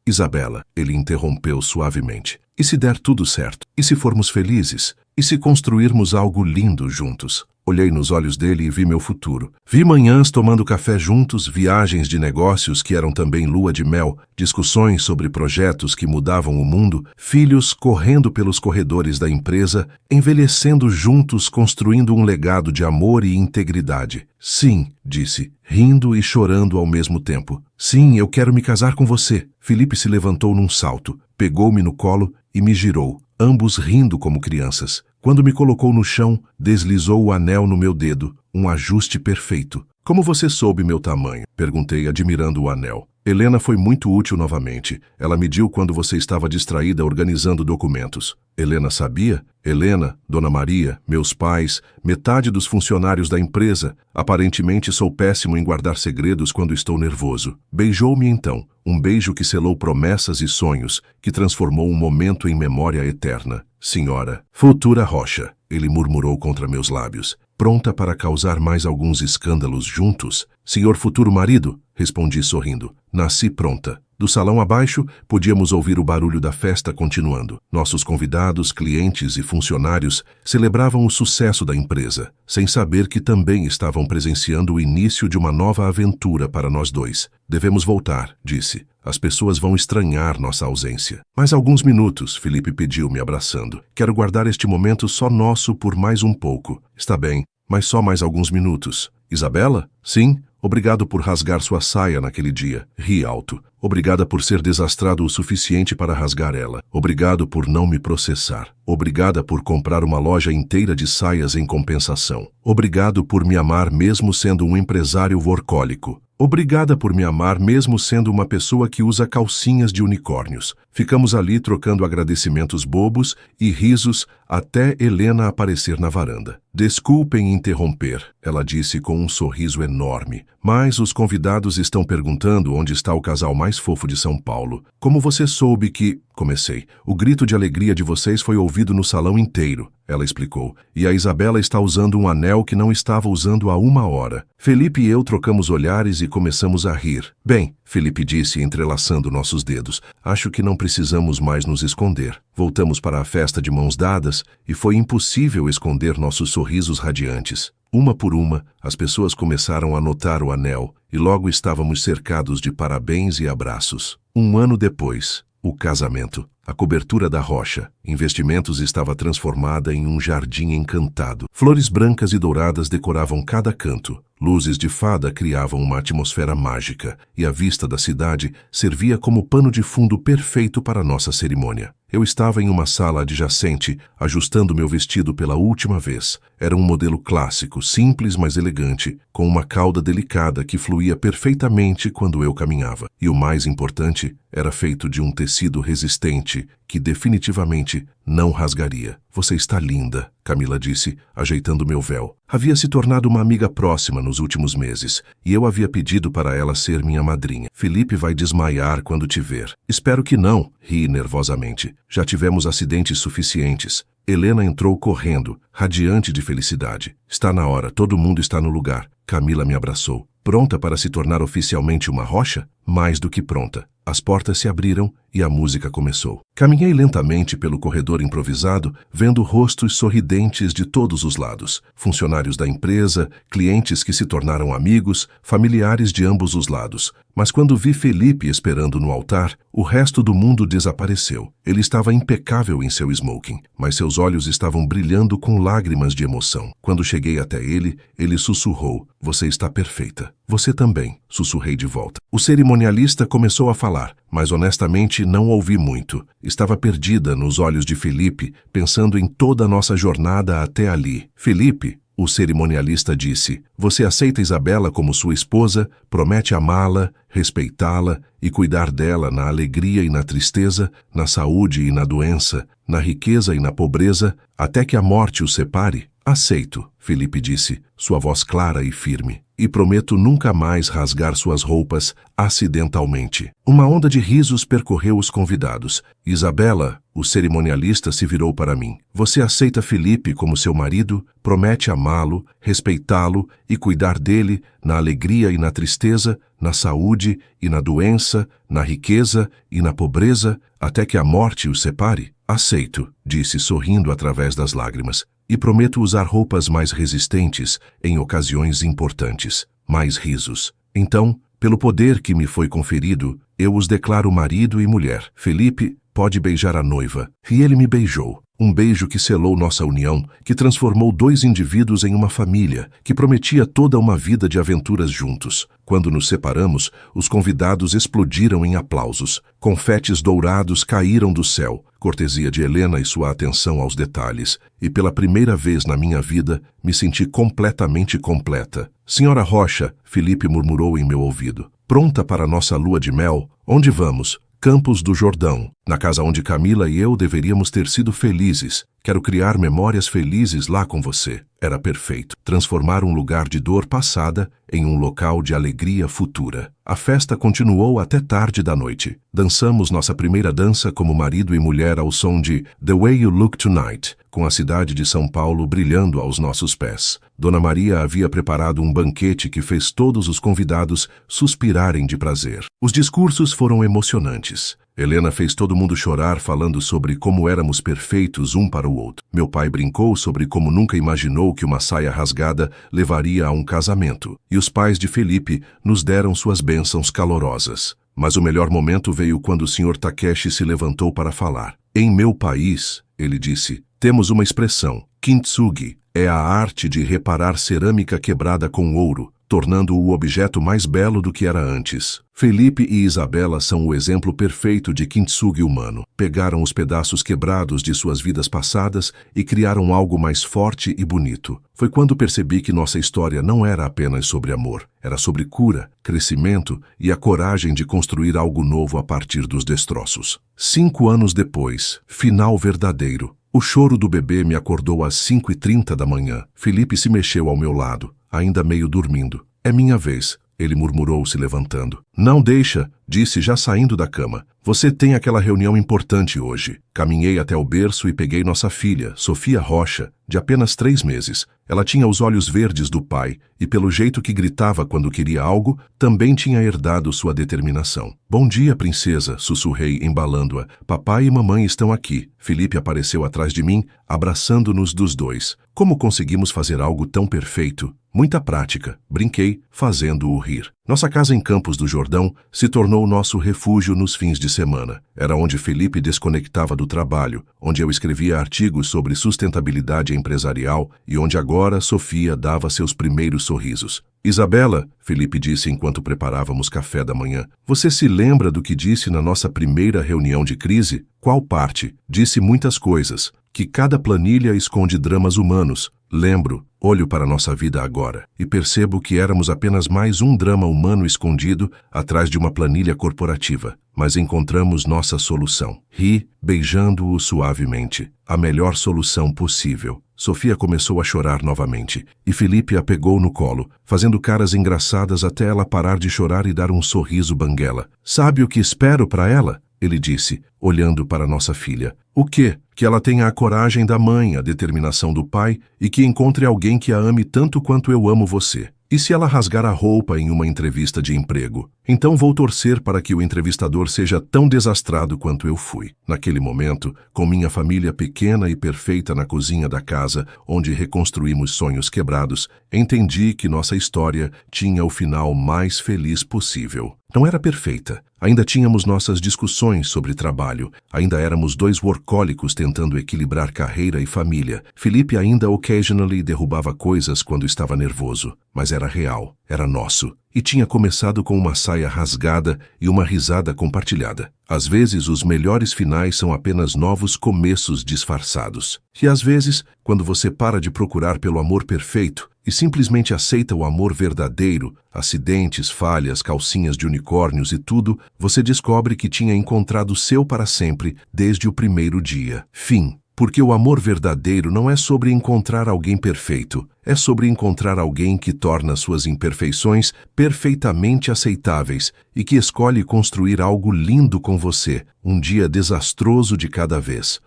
Isabela, ele interrompeu suavemente. E se der tudo certo? E se formos felizes? E se construirmos algo lindo juntos? Olhei nos olhos dele e vi meu futuro. Vi manhãs tomando café juntos, viagens de negócios que eram também lua de mel, discussões sobre projetos que mudavam o mundo, filhos correndo pelos corredores da empresa, envelhecendo juntos, construindo um legado de amor e integridade. Sim, disse, rindo e chorando ao mesmo tempo. Sim, eu quero me casar com você. Felipe se levantou num salto, pegou-me no colo e me girou, ambos rindo como crianças. Quando me colocou no chão, deslizou o anel no meu dedo, um ajuste perfeito. Como você soube meu tamanho? Perguntei, admirando o anel. Helena foi muito útil novamente. Ela mediu quando você estava distraída organizando documentos. Helena sabia? Helena, Dona Maria, meus pais, metade dos funcionários da empresa. Aparentemente sou péssimo em guardar segredos quando estou nervoso. Beijou-me então, um beijo que selou promessas e sonhos, que transformou um momento em memória eterna. Senhora, futura Rocha, ele murmurou contra meus lábios. Pronta para causar mais alguns escândalos juntos? Senhor futuro marido, respondi sorrindo. Nasci pronta. Do salão abaixo, podíamos ouvir o barulho da festa continuando. Nossos convidados, clientes e funcionários celebravam o sucesso da empresa, sem saber que também estavam presenciando o início de uma nova aventura para nós dois. Devemos voltar, disse. As pessoas vão estranhar nossa ausência. Mais alguns minutos, Felipe pediu, me abraçando. Quero guardar este momento só nosso por mais um pouco. Está bem, mas só mais alguns minutos. Isabela? Sim. Obrigado por rasgar sua saia naquele dia. Ri alto. Obrigada por ser desastrado o suficiente para rasgar ela. Obrigado por não me processar. Obrigada por comprar uma loja inteira de saias em compensação. Obrigado por me amar mesmo sendo um empresário workólico. Obrigada por me amar mesmo sendo uma pessoa que usa calcinhas de unicórnios. Ficamos ali trocando agradecimentos bobos e risos até Helena aparecer na varanda. Desculpem interromper, ela disse com um sorriso enorme, mas os convidados estão perguntando onde está o casal mais fofo de São Paulo. Como você soube que... Comecei. O grito de alegria de vocês foi ouvido no salão inteiro, ela explicou. E a Isabela está usando um anel que não estava usando há 1 hora. Felipe e eu trocamos olhares e começamos a rir. Bem, Felipe disse, entrelaçando nossos dedos, acho que não precisamos mais nos esconder. Voltamos para a festa de mãos dadas e foi impossível esconder nossos sorrisos radiantes. Uma por uma, as pessoas começaram a notar o anel e logo estávamos cercados de parabéns e abraços. 1 ano depois, o casamento. A cobertura da rocha, Investimentos estava transformada em um jardim encantado. Flores brancas e douradas decoravam cada canto. Luzes de fada criavam uma atmosfera mágica, e a vista da cidade servia como pano de fundo perfeito para nossa cerimônia. Eu estava em uma sala adjacente, ajustando meu vestido pela última vez. Era um modelo clássico, simples mas elegante, com uma cauda delicada que fluía perfeitamente quando eu caminhava. E o mais importante, era feito de um tecido resistente que definitivamente não rasgaria. Você está linda, Camila disse, ajeitando meu véu. Havia se tornado uma amiga próxima nos últimos meses, e eu havia pedido para ela ser minha madrinha. Felipe vai desmaiar quando te ver. Espero que não, ri nervosamente. Já tivemos acidentes suficientes. Helena entrou correndo, radiante de felicidade. Está na hora, todo mundo está no lugar. Camila me abraçou. Pronta para se tornar oficialmente uma rocha? Mais do que pronta. As portas se abriram e a música começou. Caminhei lentamente pelo corredor improvisado, vendo rostos sorridentes de todos os lados. Funcionários da empresa, clientes que se tornaram amigos, familiares de ambos os lados. Mas quando vi Felipe esperando no altar, o resto do mundo desapareceu. Ele estava impecável em seu smoking, mas seus olhos estavam brilhando com lágrimas de emoção. Quando cheguei até ele, ele sussurrou: "Você está perfeita." "Você também", sussurrei de volta. O cerimonialista começou a falar, mas honestamente não ouvi muito. Estava perdida nos olhos de Felipe, pensando em toda a nossa jornada até ali. "Felipe", o cerimonialista disse, "você aceita Isabela como sua esposa, promete amá-la, respeitá-la e cuidar dela na alegria e na tristeza, na saúde e na doença, na riqueza e na pobreza, até que a morte os separe?" "Aceito", Felipe disse, sua voz clara e firme. "E prometo nunca mais rasgar suas roupas acidentalmente." Uma onda de risos percorreu os convidados. "Isabela", o cerimonialista se virou para mim. "Você aceita Felipe como seu marido, promete amá-lo, respeitá-lo e cuidar dele na alegria e na tristeza, na saúde e na doença, na riqueza e na pobreza, até que a morte os separe?" "Aceito", disse sorrindo através das lágrimas. "E prometo usar roupas mais resistentes em ocasiões importantes." Mais risos. "Então, pelo poder que me foi conferido, eu os declaro marido e mulher. Felipe pode beijar a noiva." E ele me beijou. Um beijo que selou nossa união, que transformou dois indivíduos em uma família, que prometia toda uma vida de aventuras juntos. Quando nos separamos, os convidados explodiram em aplausos. Confetes dourados caíram do céu, cortesia de Helena e sua atenção aos detalhes. E pela primeira vez na minha vida, me senti completamente completa. "Senhora Rocha", Felipe murmurou em meu ouvido, "pronta para nossa lua de mel? Onde vamos?" "Campos do Jordão, na casa onde Camila e eu deveríamos ter sido felizes. Quero criar memórias felizes lá com você." Era perfeito. Transformar um lugar de dor passada em um local de alegria futura. A festa continuou até tarde da noite. Dançamos nossa primeira dança como marido e mulher ao som de The Way You Look Tonight, com a cidade de São Paulo brilhando aos nossos pés. Dona Maria havia preparado um banquete que fez todos os convidados suspirarem de prazer. Os discursos foram emocionantes. Helena fez todo mundo chorar falando sobre como éramos perfeitos um para o outro. Meu pai brincou sobre como nunca imaginou que uma saia rasgada levaria a um casamento. E os pais de Felipe nos deram suas bênçãos calorosas. Mas o melhor momento veio quando o Sr. Takeshi se levantou para falar. "Em meu país", ele disse, "temos uma expressão, kintsugi. É a arte de reparar cerâmica quebrada com ouro, tornando o objeto mais belo do que era antes. Felipe e Isabela são o exemplo perfeito de kintsugi humano. Pegaram os pedaços quebrados de suas vidas passadas e criaram algo mais forte e bonito. Foi quando percebi que nossa história não era apenas sobre amor. Era sobre cura, crescimento e a coragem de construir algo novo a partir dos destroços. 5 anos depois, final verdadeiro. O choro do bebê me acordou às 5h30 da manhã. Felipe se mexeu ao meu lado, ainda meio dormindo. "É minha vez", ele murmurou se levantando. "Não deixa", disse já saindo da cama. "Você tem aquela reunião importante hoje." Caminhei até o berço e peguei nossa filha, Sofia Rocha, de apenas 3 meses. Ela tinha os olhos verdes do pai e, pelo jeito que gritava quando queria algo, também tinha herdado sua determinação. "Bom dia, princesa", sussurrei, embalando-a. "Papai e mamãe estão aqui." Felipe apareceu atrás de mim, abraçando-nos dos dois. "Como conseguimos fazer algo tão perfeito?" "Muita prática", brinquei, fazendo-o rir. Nossa casa em Campos do Jordão se tornou nosso refúgio nos fins de semana. Era onde Felipe desconectava do trabalho, onde eu escrevia artigos sobre sustentabilidade empresarial e onde agora Sofia dava seus primeiros sorrisos. "Isabela", Felipe disse enquanto preparávamos café da manhã, "você se lembra do que disse na nossa primeira reunião de crise?" "Qual parte?" "Disse muitas coisas. Que cada planilha esconde dramas humanos." "Lembro. Olho para nossa vida agora e percebo que éramos apenas mais um drama humano escondido atrás de uma planilha corporativa. Mas encontramos nossa solução." Ri, beijando-o suavemente. "A melhor solução possível." Sofia começou a chorar novamente, e Felipe a pegou no colo, fazendo caras engraçadas até ela parar de chorar e dar um sorriso banguela. "Sabe o que espero para ela?" ele disse, olhando para nossa filha. "O quê?" "Que ela tenha a coragem da mãe, a determinação do pai, e que encontre alguém que a ame tanto quanto eu amo você." E se ela rasgar a roupa em uma entrevista de emprego? Então vou torcer para que o entrevistador seja tão desastrado quanto eu fui. Naquele momento, com minha família pequena e perfeita na cozinha da casa, onde reconstruímos sonhos quebrados, entendi que nossa história tinha o final mais feliz possível. Não era perfeita. Ainda tínhamos nossas discussões sobre trabalho. Ainda éramos dois workólicos tentando equilibrar carreira e família. Felipe ainda occasionally derrubava coisas quando estava nervoso. Mas era real, era nosso. E tinha começado com uma saia rasgada e uma risada compartilhada. Às vezes, os melhores finais são apenas novos começos disfarçados. E às vezes, quando você para de procurar pelo amor perfeito e simplesmente aceita o amor verdadeiro, acidentes, falhas, calcinhas de unicórnios e tudo, você descobre que tinha encontrado o seu para sempre desde o primeiro dia. Fim. Porque o amor verdadeiro não é sobre encontrar alguém perfeito, é sobre encontrar alguém que torna suas imperfeições perfeitamente aceitáveis e que escolhe construir algo lindo com você, um dia desastroso de cada vez.